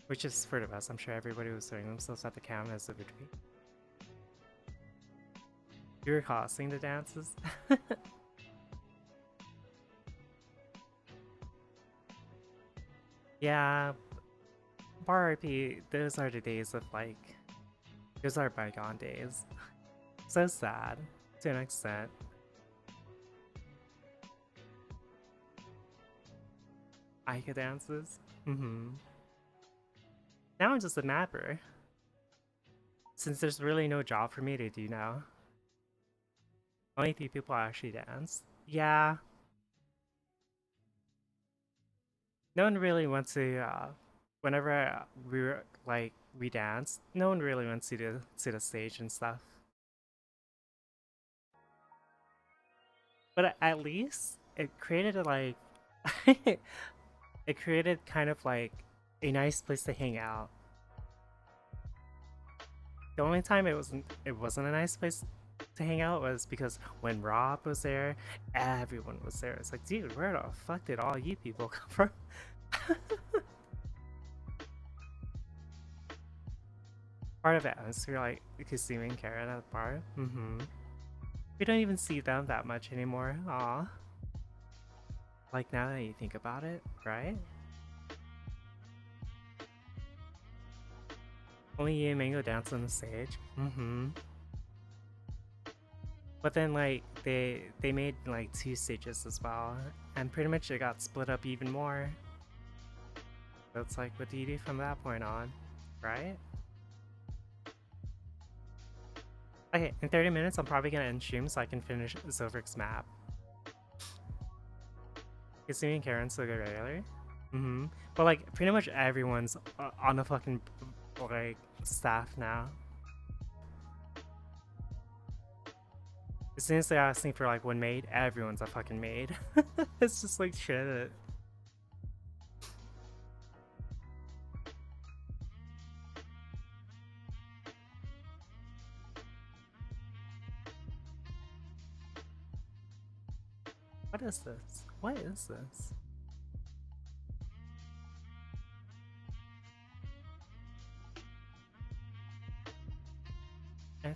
Which is for the best. I'm sure everybody was throwing themselves at the cam as it would be. You were costing the dances? Yeah, bar RP, those are the days of like, those are bygone days. So sad, to an extent. Aika dances? Mm-hmm. Now I'm just a mapper. Since there's really no job for me to do now. Only 3 people actually dance. Yeah. No one really wants to, whenever we dance, no one really wants to the stage and stuff. But at least it created a like it created kind of like a nice place to hang out. The only time it wasn't a nice place to hang out was because when Rob was there, everyone was there. It's like, dude, where the fuck did all you people come from? Part of it is you're like Kasumi and Karen at the bar. Mm-hmm. We don't even see them that much anymore. Aw. Like now that you think about it, right? Only you and Mango dance on the stage. Mm-hmm. But then like they made like 2 stages as well, and pretty much it got split up even more. So it's like, what do you do from that point on, right? Okay, in 30 minutes I'm probably gonna end stream so I can finish Zovrik's map. Kasumi and Karen still go regular? Mm-hmm. But like pretty much everyone's on the fucking like staff now. As soon as they're asking for like one maid, everyone's a fucking maid. It's just like shit. What is this? What is this?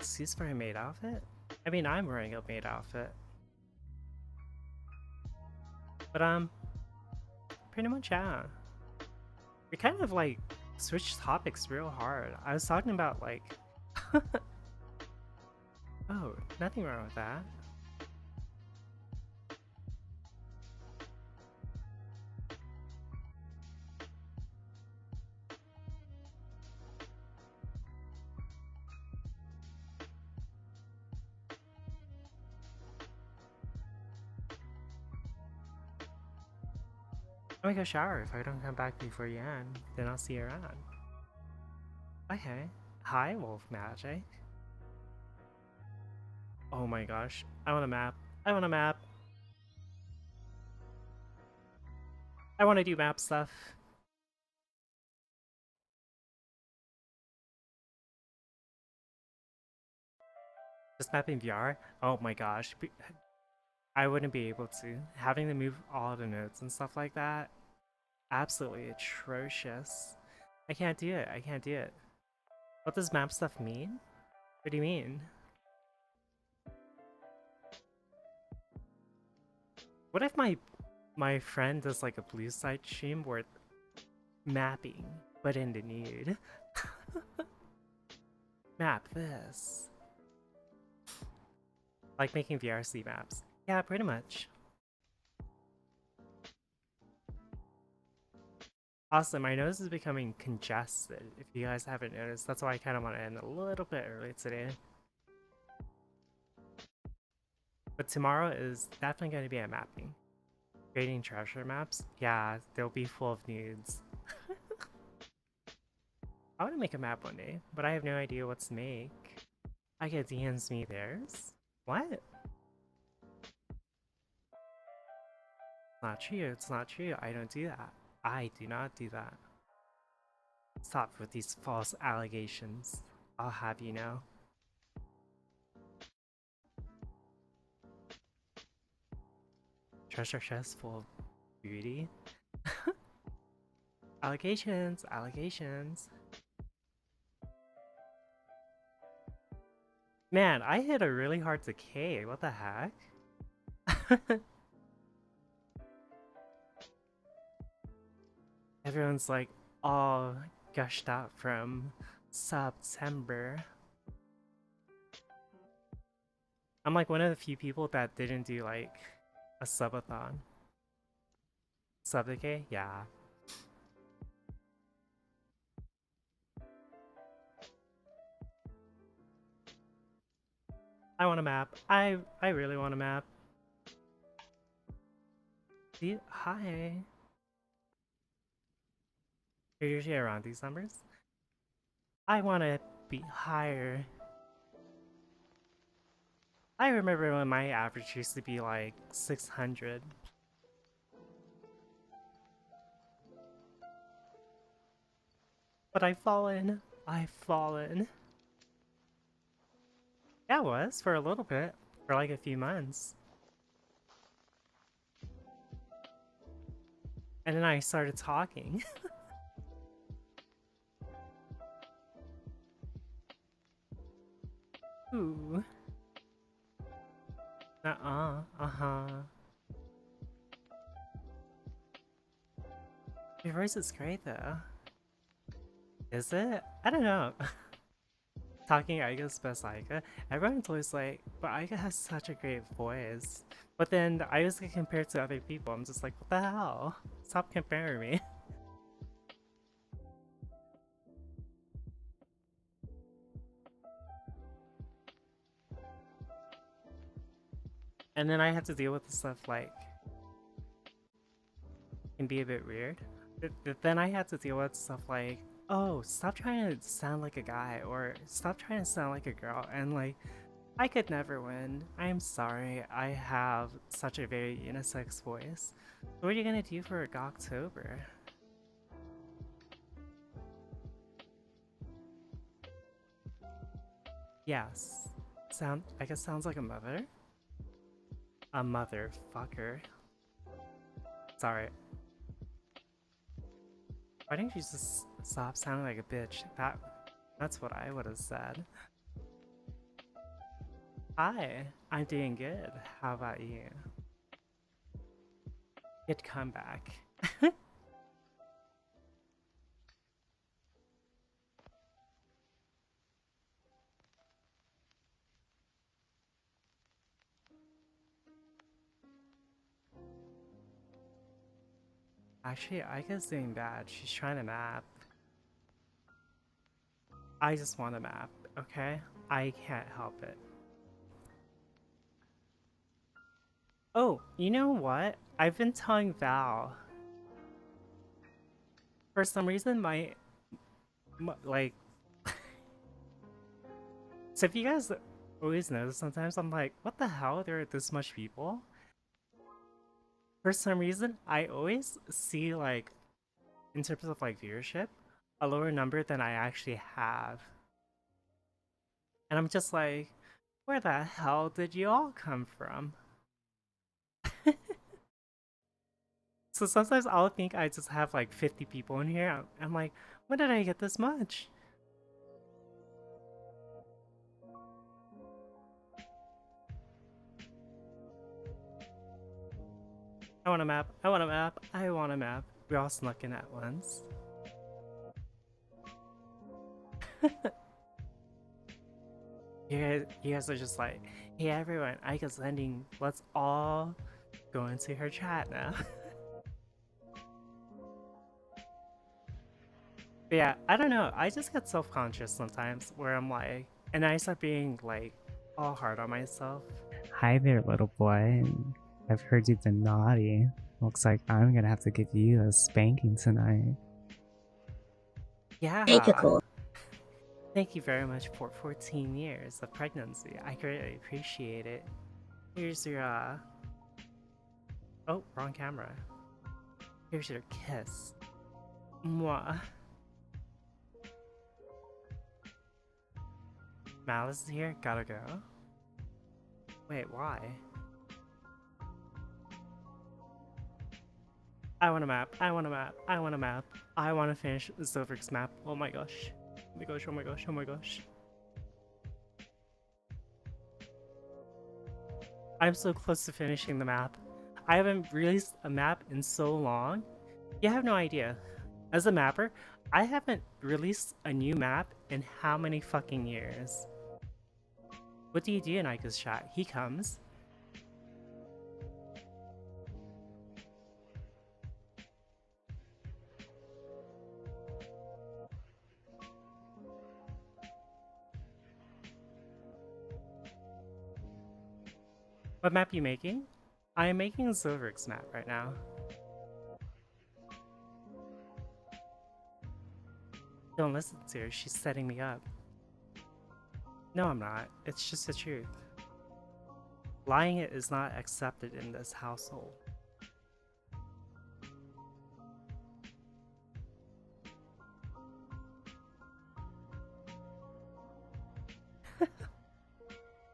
excuse for a maid outfit? I mean, I'm wearing a maid outfit. But, pretty much, yeah. We kind of, like, switched topics real hard. I was talking about, like... Oh, nothing wrong with that. I'm gonna go shower. If I don't come back before you end, then I'll see you around. Okay. Hi, Wolf Magic. Oh my gosh. I want a map. I want a map. I want to do map stuff. Just mapping VR? Oh my gosh. I wouldn't be able to. Having to move all the nodes and stuff like that, absolutely atrocious. I can't do it. I can't do it. What does map stuff mean? What do you mean? What if my friend does like a blue side stream where mapping, but in the nude? Map this. Like making VRC maps. Yeah, pretty much. Also, my nose is becoming congested, if you guys haven't noticed. That's why I kind of want to end a little bit early today. But tomorrow is definitely going to be a mapping. Creating treasure maps? Yeah, they'll be full of nudes. I want to make a map one day, but I have no idea what to make. I get DMs me theirs? What? Not true, it's not true. I don't do that. I do not do that. Stop with these false allegations. I'll have you know. Treasure chest full of beauty? Allegations, allegations. Man, I hit a really hard decay. What the heck? Everyone's like all gushed out from September. I'm like one of the few people that didn't do like a subathon. Sub decay? Yeah. I want a map. I really want a map. Hi. You're usually around these numbers? I want to be higher. I remember when my average used to be like 600. But I've fallen. I've fallen. Yeah, it was for a little bit. For like a few months. And then I started talking. Ooh. Uh-huh. Your voice is great though. Is it? I don't know. Talking Aiga's best Aiga. Everyone's always like, but Aiga has such a great voice. But then I always get compared to other people. I'm just like, what the hell? Stop comparing me. And then I have to deal with the stuff like can be a bit weird. Then I had to deal with stuff like, oh, stop trying to sound like a guy or stop trying to sound like a girl. And like, I could never win. I'm sorry. I have such a very unisex voice. What are you gonna do for Goktober? Yes. I guess sounds like a mother. A motherfucker. Sorry. Why didn't you just stop sounding like a bitch? That's what I would have said. Hi, I'm doing good. How about you? Good comeback. Actually, Aika's doing bad. She's trying to map. I just want to map, okay? I can't help it. Oh, you know what? I've been telling Val. For some reason, like... So if you guys always notice, sometimes I'm like, what the hell? There are this much people? For some reason, I always see, like, in terms of, like, viewership, a lower number than I actually have. And I'm just like, where the hell did you all come from? So sometimes I'll think I just have like 50 people in here. I'm like, when did I get this much? I want a map. I want a map. I want a map. We all snuck in at once. You guys are just like, hey everyone, Aika's ending. Let's all go into her chat now. But yeah, I don't know. I just get self-conscious sometimes where I'm like, and I start being like all hard on myself. Hi there, little boy. I've heard you've been naughty. Looks like I'm gonna have to give you a spanking tonight. Yeah. Take a cool. Thank you very much for 14 years of pregnancy. I greatly appreciate it. Here's your, Oh, wrong camera. Here's your kiss. Mwah. Malice is here? Gotta go. Wait, why? I want a map. I want a map. I want a map. I want to finish Zilver's map. Oh my gosh. Oh my gosh, oh my gosh, oh my gosh. I'm so close to finishing the map. I haven't released a map in so long. You have no idea. As a mapper, I haven't released a new map in how many fucking years? What do you do in Aika's chat? He comes. What map are you making? I am making Zilver's map right now. Don't listen to her, she's setting me up. No, I'm not. It's just the truth. Lying it is not accepted in this household.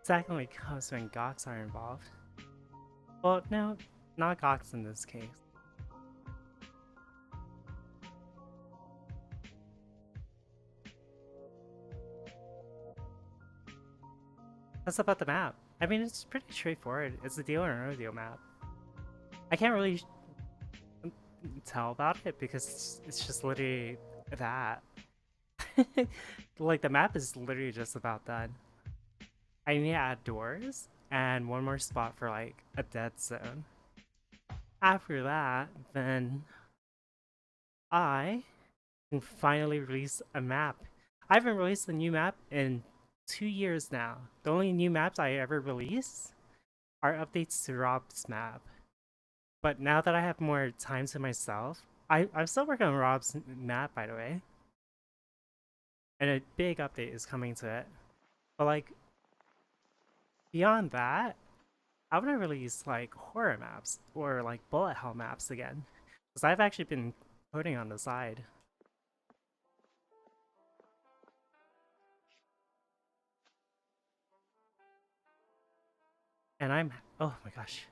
Secondly comes when Gox are involved. Well, no, not Gox in this case. That's about the map. I mean, it's pretty straightforward. It's a deal or no deal map. I can't really tell about it because it's just literally that. Like, the map is literally just about that. I need to add doors and one more spot for like a dead zone. After that, then I can finally release a map. I haven't released a new map in 2 years now. The only new maps I ever release are updates to Rob's map. But now that I have more time to myself, I'm still working on Rob's map, by the way. And a big update is coming to it. But like, beyond that, I want to release like horror maps or like bullet hell maps again. Because I've actually been putting on the side. And I'm, oh my gosh.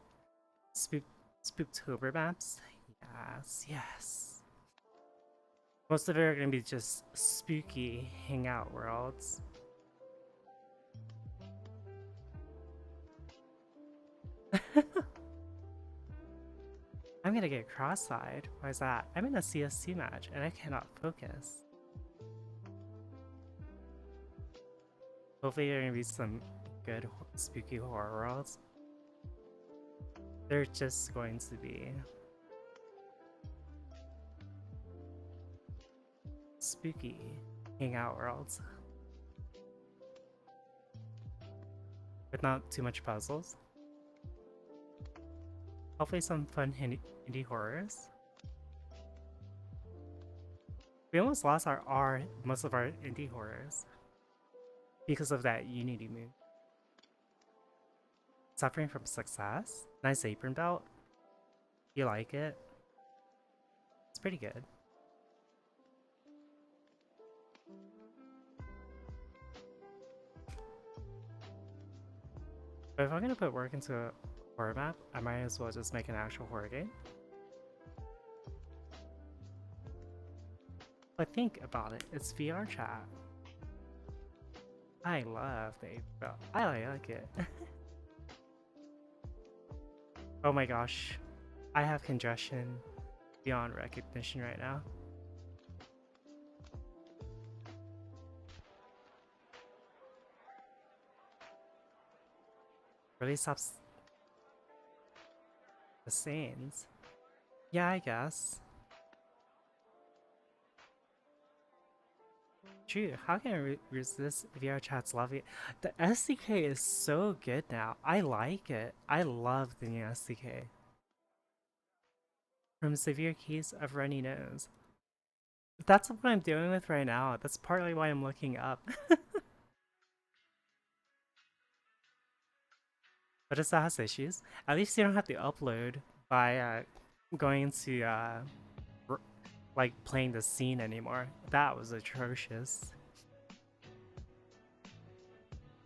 Spooktober maps? Yes, yes. Most of it are going to be just spooky hangout worlds. I'm gonna get cross-eyed. Why is that? I'm in a CS2 match and I cannot focus. Hopefully there are gonna be some good spooky horror worlds. They're just going to be spooky hangout worlds with not too much puzzles. Hopefully some fun indie horrors. We almost lost most of our indie horrors because of that Unity move. Suffering from Success. Nice apron belt. You like it? It's pretty good. But if I'm gonna put work into a horror map, I might as well just make an actual horror game. But think about it, it's VR chat. I love the apron belt. I like it. Oh my gosh, I have congestion beyond recognition right now. Really stops the scenes. Yeah, I guess. True, how can I resist VR chat's love it? The SDK is so good now. I like it. I love the new SDK. From severe case of runny nose. That's what I'm dealing with right now. That's partly why I'm looking up. But it still has issues. At least you don't have to upload by going into like playing the scene anymore. That was atrocious.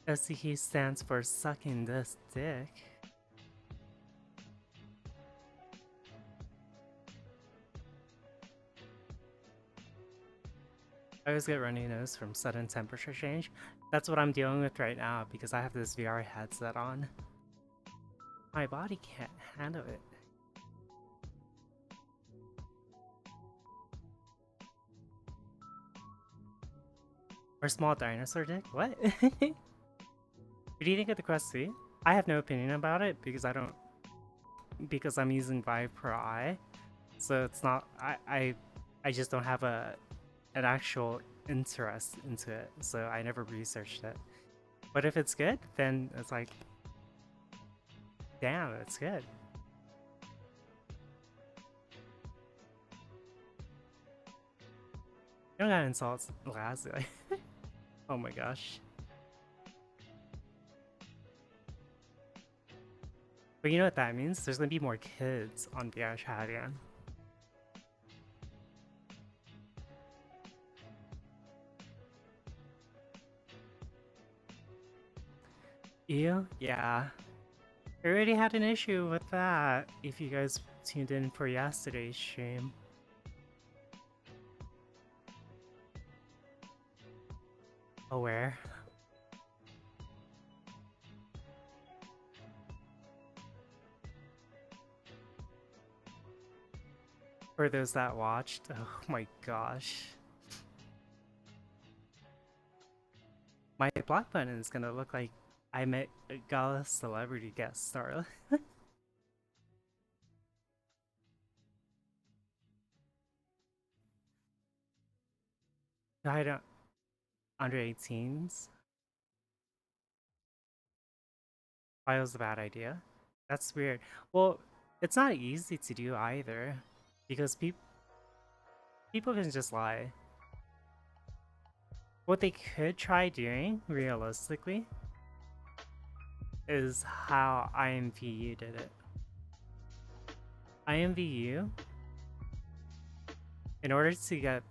SDK stands for sucking this dick. I always get runny nose from sudden temperature change. That's what I'm dealing with right now because I have this VR headset on. My body can't handle it. Or small dinosaur dick? What? What do you think of the Quest 3? I have no opinion about it because because I'm using Vive Pro Eye. So it's not I just don't have an actual interest into it. So I never researched it. But if it's good, then it's like damn, it's good. You don't got insults last. Oh my gosh. But you know what that means? There's gonna be more kids on VR chat again. Ew? Yeah. I already had an issue with that, if you guys tuned in for yesterday's stream. Aware. For those that watched, oh my gosh. My black button is gonna look like I met a gala celebrity guest star. I don't under 18s. Why was a bad idea? That's weird. Well, it's not easy to do either, because people can just lie. What they could try doing, realistically, is how IMVU did it. IMVU, in order to get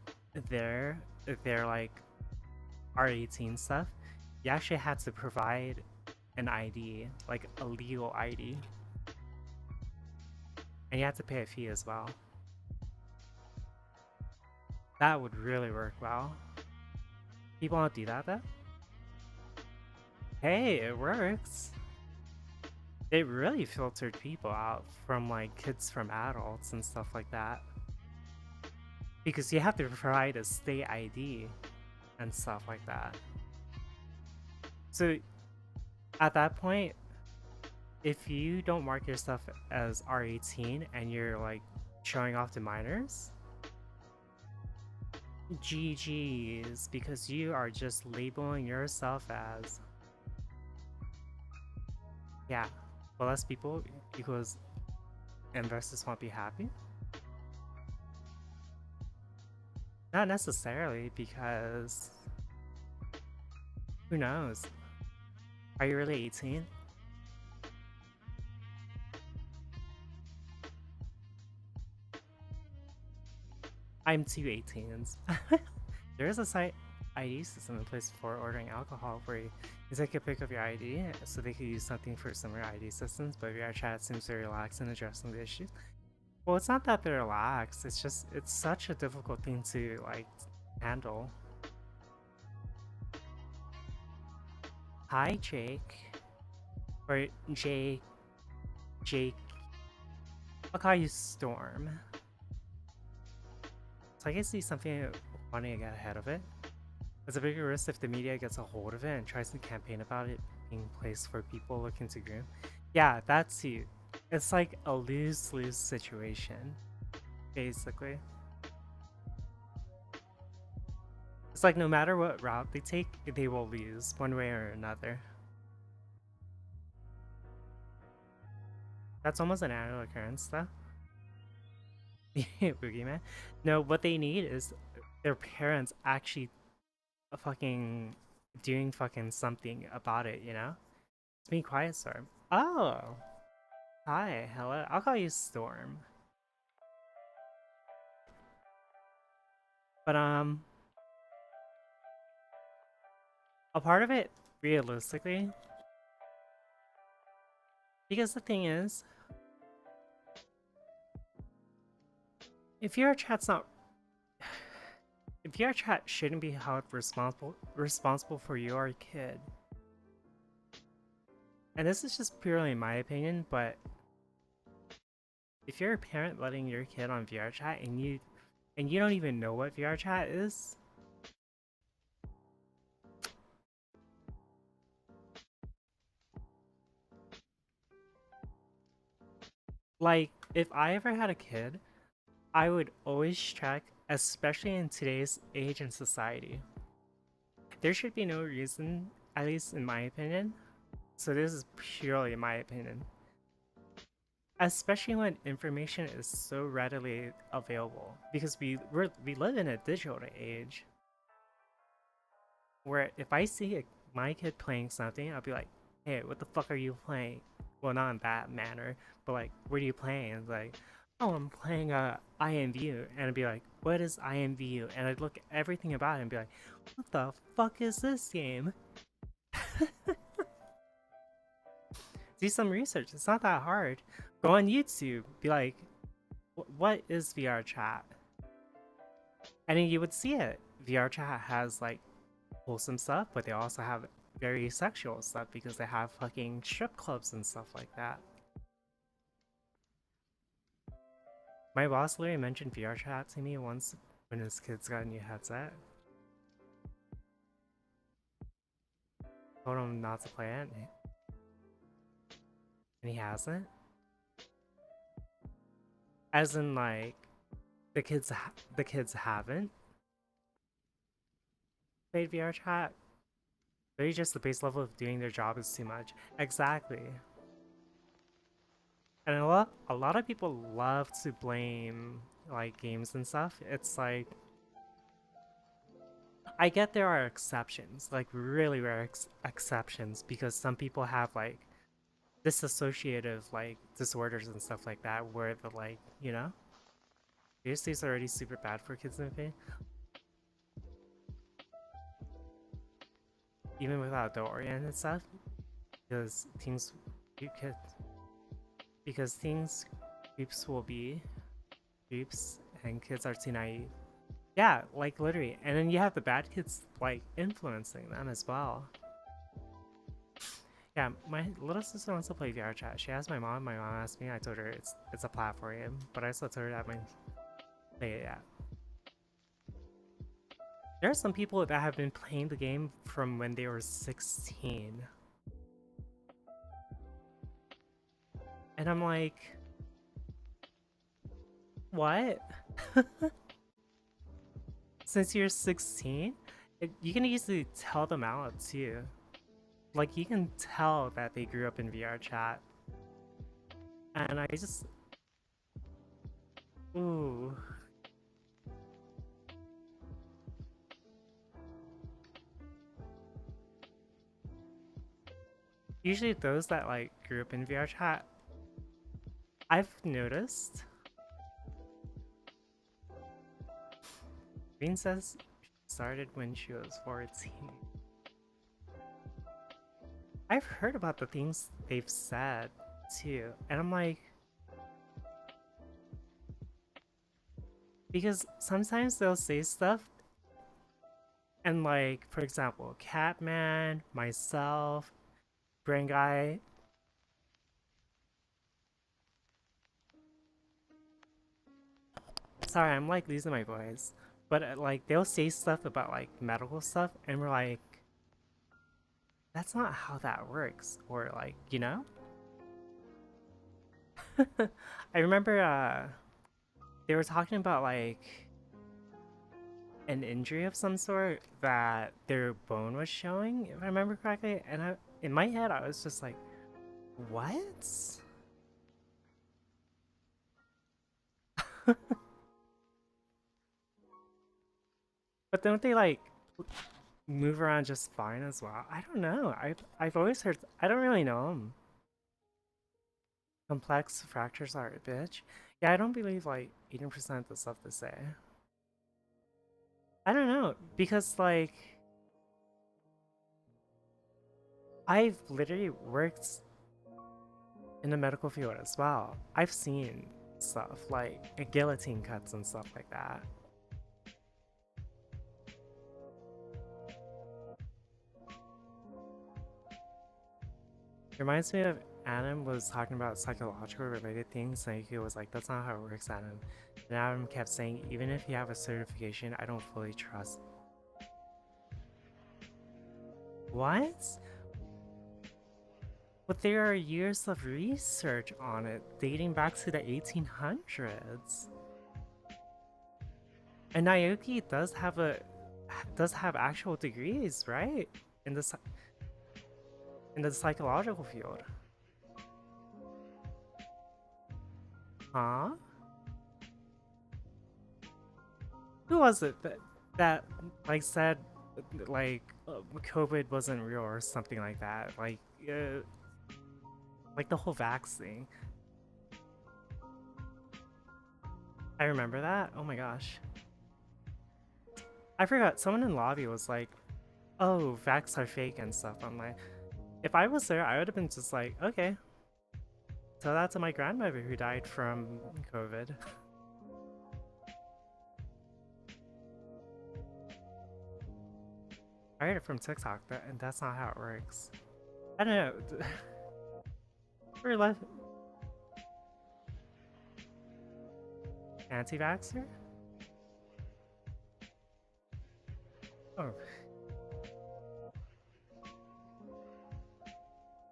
their like R18 stuff, you actually had to provide an ID, like a legal ID. And you had to pay a fee as well. That would really work well. People don't do that though? Hey, it works! It really filtered people out from like kids from adults and stuff like that. Because you have to provide a state ID and stuff like that. So at that point, if you don't mark your stuff as R18 and you're like showing off to minors, GG's, because you are just labeling yourself as, yeah, well, less people equals investors won't be happy. Not necessarily, because who knows? Are you really 18? I'm 2 18s. There is a site ID system in place for ordering alcohol where you take a pic of your ID so they could use something for similar ID systems, but VRChat seems to relax in addressing the issues. Well, it's not that they're relaxed, it's just, it's such a difficult thing to, like, handle. Hi, Jake. Or Jake. I'll call you Storm. So I can see something wanting to get ahead of it. There's a bigger risk if the media gets a hold of it and tries to campaign about it being placed for people looking to groom. Yeah, that's you. It's like a lose-lose situation, basically. It's like no matter what route they take, they will lose one way or another. That's almost an annual occurrence, though. Boogeyman. No, what they need is their parents actually fucking doing fucking something about it, you know? It's being quiet, Storm. Oh! Hi, hello. I'll call you Storm. But, a part of it, realistically, because the thing is, if your chat's not, if your chat shouldn't be held responsible for your kid, and this is just purely my opinion, but if you're a parent letting your kid on VRChat and you don't even know what VRChat is, like, if I ever had a kid, I would always check, especially in today's age and society. There should be no reason, at least in my opinion, so this is purely my opinion, especially when information is so readily available, because we live in a digital age where if I see my kid playing something, I'll be like, hey, what the fuck are you playing? Well, not in that manner, but like, what are you playing? And it's like, oh, I'm playing IMVU, and I'd be like, what is IMVU? And I'd look at everything about it and be like, what the fuck is this game? Do some research. It's not that hard. Go on YouTube. Be like, what is VRChat? And then you would see it. VRChat has like wholesome stuff, but they also have very sexual stuff because they have fucking strip clubs and stuff like that. My boss literally mentioned VRChat to me once when his kids got a new headset. Told him not to play it, and he hasn't. As in, like, the kids haven't played VRChat. Maybe just the base level of doing their job is too much. Exactly. And a lot of people love to blame like games and stuff. It's like, I get there are exceptions, like really rare exceptions, because some people have like dissociative like disorders and stuff like that, where the like, you know, obviously it's already super bad for kids in the pain. Even without the oriented stuff, because things creeps will be creeps and kids are too naive. Yeah, like literally. And then you have the bad kids like influencing them as well. Yeah, my little sister wants to play VR chat. She asked my mom. My mom asked me. I told her it's a platform, but I still told her that my play it. Yeah. There are some people that have been playing the game from when they were 16. And I'm like, what? Since you're 16, you can easily tell them out too. Like, you can tell that they grew up in VR chat. And I just... Ooh. Usually those that, like, grew up in VR chat, I've noticed... Green says she started when she was 14. I've heard about the things they've said, too, and I'm like... Because sometimes they'll say stuff, and like, for example, Catman, myself, Brain Guy... Sorry, I'm like losing my voice. But like, they'll say stuff about like medical stuff, and we're like... That's not how that works, or like, you know? I remember they were talking about like an injury of some sort that their bone was showing, if I remember correctly, and in my head I was just like, what? But don't they like move around just fine as well? I don't know. I've always heard. I don't really know them. Complex fractures are a bitch. Yeah, I don't believe like 80% of the stuff they say. I don't know, because like I've literally worked in the medical field as well. I've seen stuff like guillotine cuts and stuff like that. Reminds me of Adam was talking about psychological related things, and he was like, that's not how it works, Adam. And Adam kept saying, even if you have a certification, I don't fully trust. What? But there are years of research on it, dating back to the 1800s. And Naoki does have actual degrees, right? In the psychological field. Huh? Who was it that like said like COVID wasn't real or something like that? Like the whole vax thing. I remember that. Oh my gosh. I forgot. Someone in lobby was like, "Oh, vax are fake and stuff." I'm like, if I was there, I would have been just like, okay. Tell that to my grandmother who died from COVID. I heard it from TikTok, and that's not how it works. I don't know. We're left. Anti-vaxxer? Oh.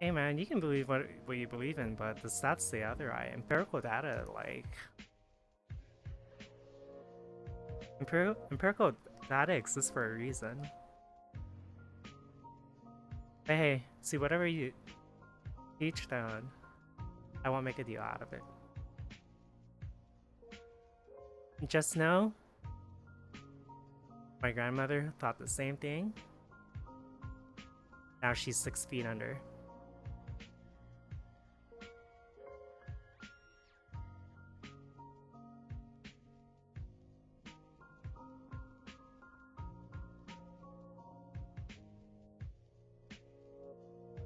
Hey man, you can believe what you believe in, but the stats the other eye. Empirical data, like... Empirical data exists for a reason. But hey, see, whatever you each down, I won't make a deal out of it. Just know, my grandmother thought the same thing. Now she's 6 feet under.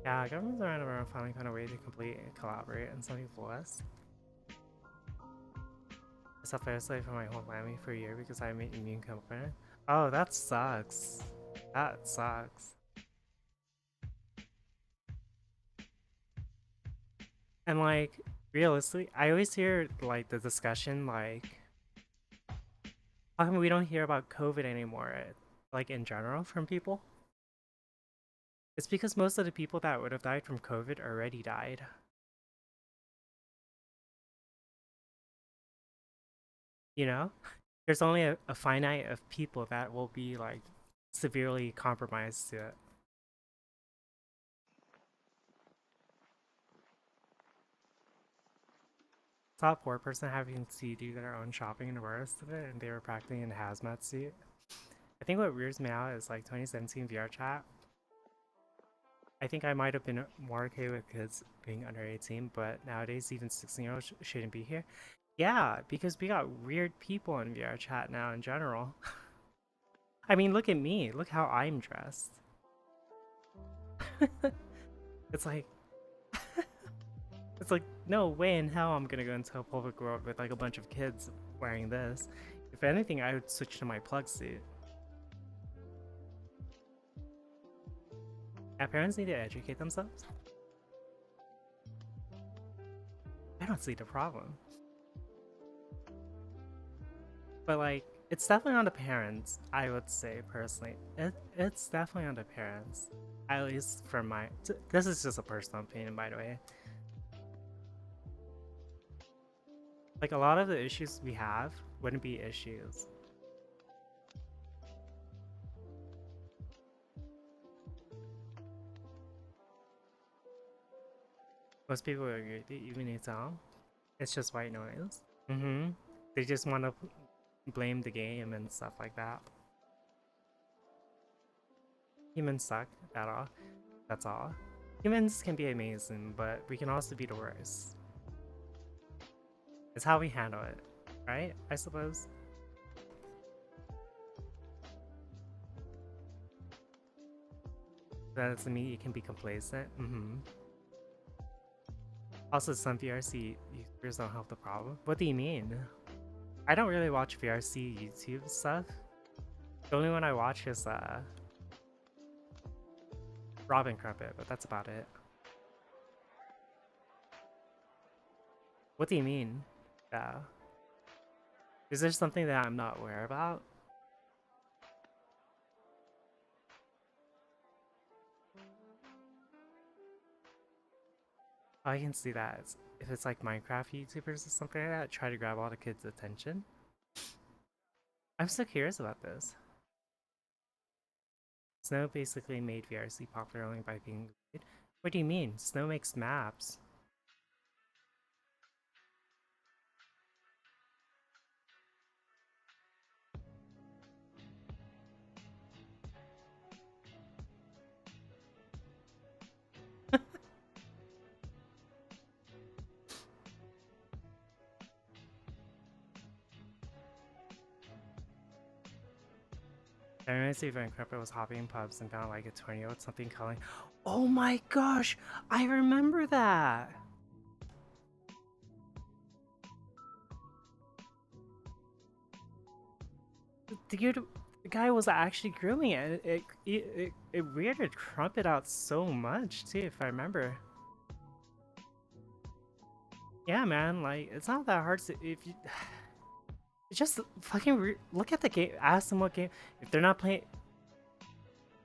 Yeah, governments around finally found a way to complete and collaborate, and some people less. I self-isolate from my whole family for a year because I'm an immune component. Oh, that sucks. That sucks. And like, realistically, I always hear like the discussion like, how come we don't hear about COVID anymore, like in general from people? It's because most of the people that would have died from COVID already died. You know? There's only a finite of people that will be like severely compromised to it. Saw a poor person having to do their own shopping and the rest of it, and they were practically in a hazmat suit. I think what weirds me out is like 2017 VR chat. I think I might have been more okay with kids being under 18, but nowadays even 16-year-olds shouldn't be here. Yeah, because we got weird people in VR chat now in general. I mean, look at me. Look how I'm dressed. It's like, it's like, no way in hell I'm gonna go into a public world with like a bunch of kids wearing this. If anything, I would switch to my plug suit. Yeah, parents need to educate themselves. I don't see the problem. But like, it's definitely on the parents, I would say personally. It's definitely on the parents. At least from my... This is just a personal opinion, by the way. Like, a lot of the issues we have wouldn't be issues. Most people would agree with you, even you tell them. It's just white noise. They just want to blame the game and stuff like that. Humans suck, that's all. Humans can be amazing, but we can also be the worst. It's how we handle it, right? I suppose. That doesn't mean you can be complacent. Also, some VRC YouTubers don't help the problem. What do you mean? I don't really watch VRC YouTube stuff. The only one I watch is Robin Crumpet, but that's about it. What do you mean? Yeah. Is there something that I'm not aware about? I can see that. If it's like Minecraft YouTubers or something like that, try to grab all the kids' attention. I'm so curious about this. Snow basically made VRC popular only by being weird. What do you mean? Snow makes maps. I remember see when Crepper was hopping in pubs and found like a tornado with something calling. Oh my gosh! I remember that! The guy was actually grooming it. It weirded Crumpet out so much too, if I remember. Yeah, man, like it's not that hard to if you just fucking look at the game. Ask them what game if they're not playing.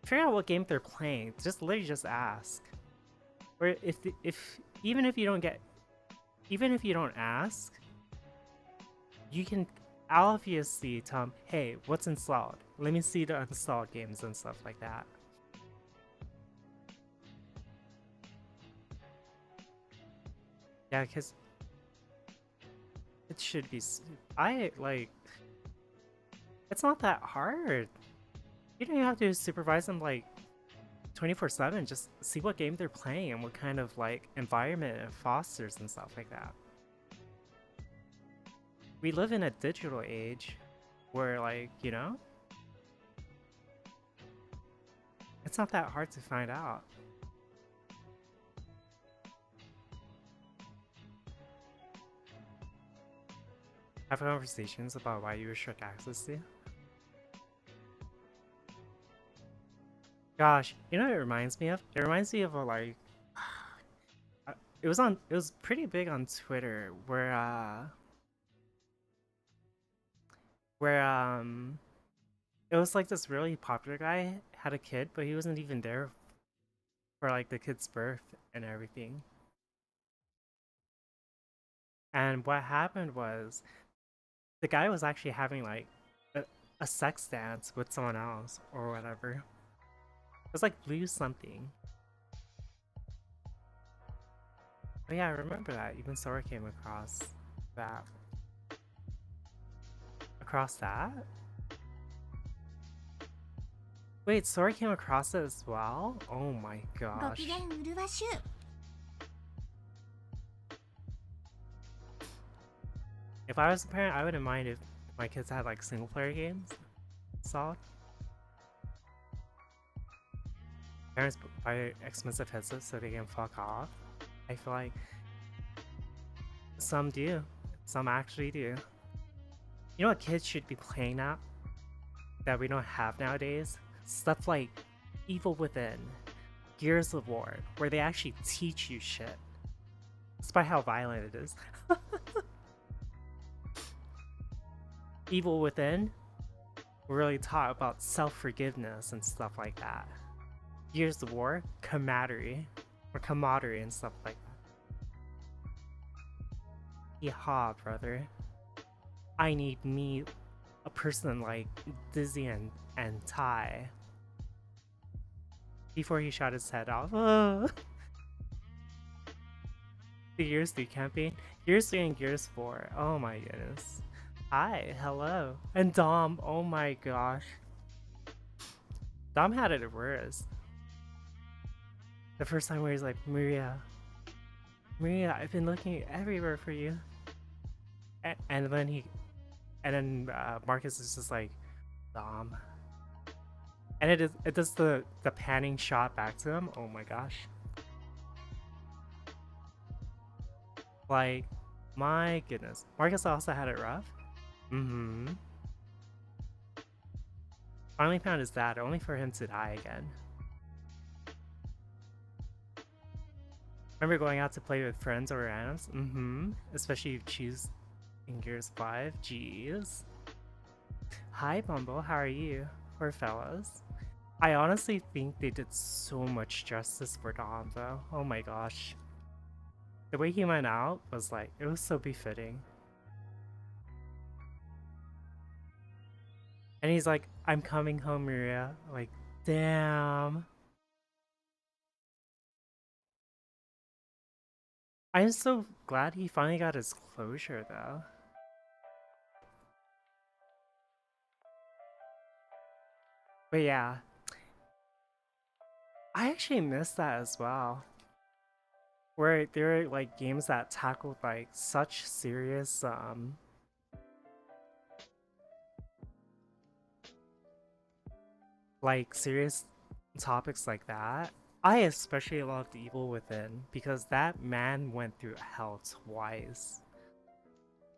Figure out what game they're playing. Just literally just ask. Or if even if you don't get, even if you don't ask, you can obviously tell them, hey, what's installed? Let me see the installed games and stuff like that. Yeah, because it should be. I like. It's not that hard. You don't even have to supervise them like 24/7. Just see what game they're playing and what kind of like environment it fosters and stuff like that. We live in a digital age where, like, you know, it's not that hard to find out. Have conversations about why you restrict access to. Gosh, you know what it reminds me of? It reminds me of a like it was pretty big on Twitter where it was like this really popular guy had a kid, but he wasn't even there for like the kid's birth and everything. And what happened was the guy was actually having like a sex dance with someone else or whatever. It was like Blue something. But yeah, I remember that. Even Sora came across that. Across that? Wait, Sora came across it as well? Oh my ご gosh. 機嫌うるわしゅう If I was a parent, I wouldn't mind if my kids had like single player games. Solid. Parents buy expensive headsets so they can fuck off. I feel like some do. Some actually do. You know what kids should be playing now that we don't have nowadays? Stuff like Evil Within, Gears of War, where they actually teach you shit. Despite how violent it is. Evil Within really taught about self-forgiveness and stuff like that. Gears of War, camaraderie and stuff like that. Yeehaw, brother. I need me a person like Dizzy and Ty. Before he shot his head off. The Gears 3 campaign. Gears 3 and Gears 4. Oh my goodness. Hi, hello. And Dom, oh my gosh. Dom had it worse. The first time where he's like, Maria, I've been looking everywhere for you. And then Marcus is just like, Dom. And it does the panning shot back to him. Oh my gosh. Like, my goodness. Marcus also had it rough. Mm-hmm. Finally found his dad, only for him to die again. Remember going out to play with friends or randoms? Mm-hmm. Especially if you choose in Gears 5. Jeez. Hi, Bumble. How are you? Poor fellas. I honestly think they did so much justice for Dom, though. Oh my gosh. The way he went out was like, it was so befitting. And he's like, I'm coming home, Maria. Like, damn. I'm so glad he finally got his closure, though. But yeah. I actually miss that as well. Where there are like games that tackled like such serious serious topics like that. I especially loved Evil Within because that man went through hell twice.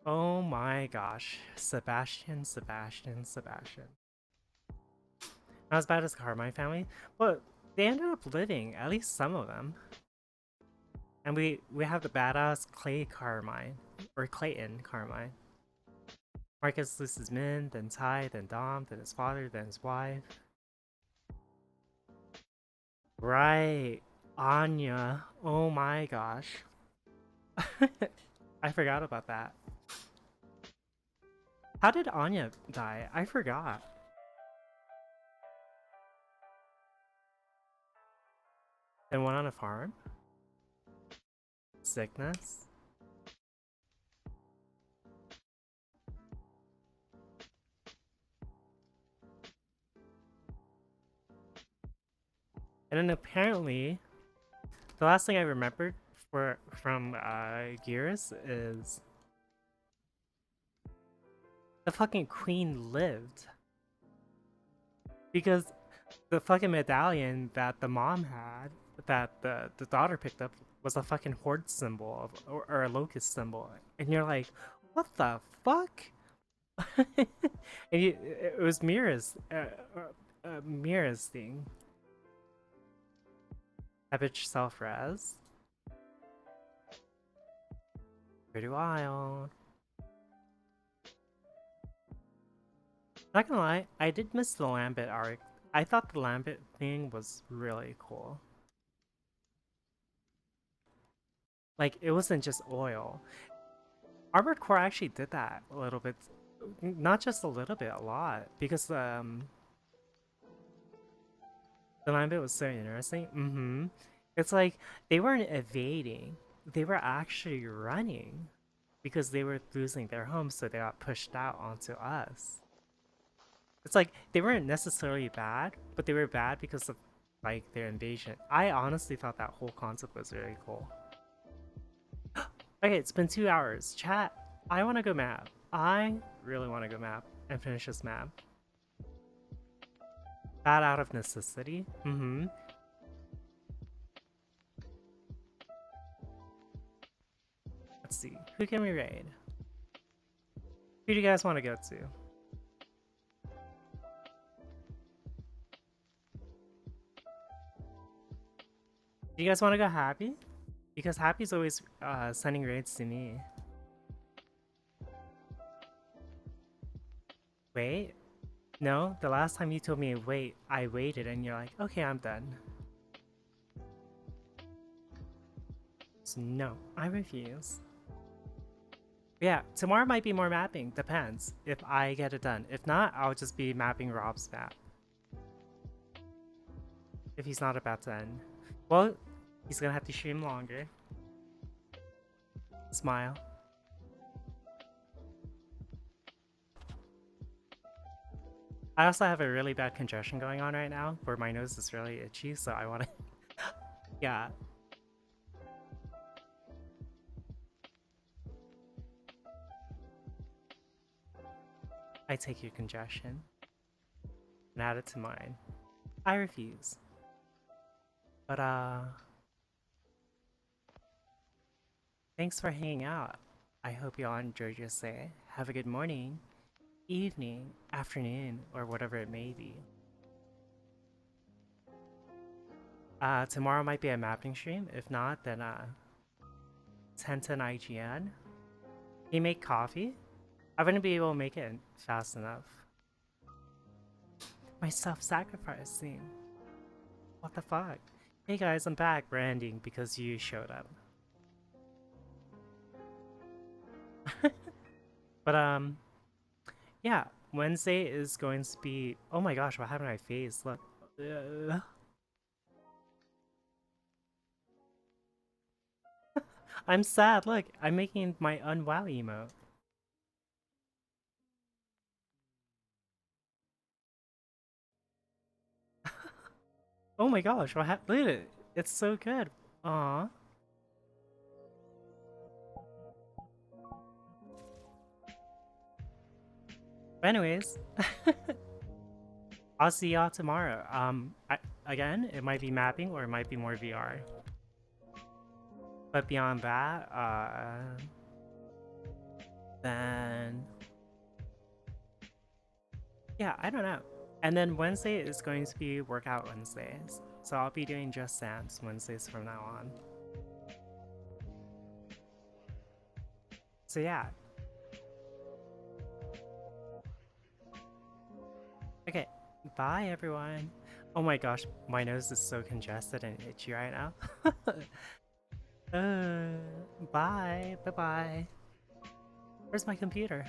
Oh my gosh. Sebastian. Not as bad as Carmine family, but they ended up living, at least some of them. And we have the badass Clay Carmine, or Clayton Carmine. Marcus loses Min, then Ty, then Dom, then his father, then his wife. Right, Anya. Oh my gosh. I forgot about that. How did Anya die? I forgot. Then went on a farm? Sickness? And then apparently, the last thing I remembered from Gears is the fucking queen lived. Because the fucking medallion that the mom had, that the daughter picked up, was a fucking horde symbol or a locust symbol. And you're like, what the fuck? And it was Mira's thing. That bitch self-res. Pretty wild. Not gonna lie, I did miss the Lambit arc. I thought the Lambit thing was really cool. Like, it wasn't just oil. Armored Core actually did that a little bit. Not just a little bit, a lot. Because, the Lambit was so interesting. It's like, they weren't evading. They were actually running. Because they were losing their homes, so they got pushed out onto us. It's like, they weren't necessarily bad, but they were bad because of, like, their invasion. I honestly thought that whole concept was really cool. Okay, it's been 2 hours. Chat, I want to go map. I really want to go map and finish this map. That out of necessity? Let's see. Who can we raid? Who do you guys want to go to? Do you guys want to go Happy? Because Happy's always sending raids to me. Wait? No? The last time you told me wait, I waited and you're like, okay, I'm done. So no, I refuse. Yeah, tomorrow might be more mapping. Depends if I get it done. If not, I'll just be mapping Rob's map. If he's not about to end. Well, he's gonna have to stream longer. Smile. I also have a really bad congestion going on right now, where my nose is really itchy, so I wanna... yeah. I take your congestion and add it to mine. I refuse. But thanks for hanging out. I hope you all enjoyed your stay. Have a good morning, evening, afternoon, or whatever it may be. Tomorrow might be a mapping stream. If not, then 10 IGN. You make coffee? I wouldn't be able to make it fast enough. My self-sacrificing. What the fuck? Hey guys, I'm back. We're ending because you showed up. But yeah, Wednesday is going to be... Oh my gosh, what happened to my face? Look. I'm sad. Look, I'm making my unwow emote. Oh my gosh, what happened? Look at it. It's so good. Aww. Anyways, I'll see y'all tomorrow. Again, it might be mapping or it might be more VR. But beyond that, then yeah, I don't know. And then Wednesday is going to be workout Wednesdays, so I'll be doing Just Dance Wednesdays from now on. So yeah. Okay, bye everyone. Oh my gosh, my nose is so congested and itchy right now. Bye. Bye-bye. Where's my computer?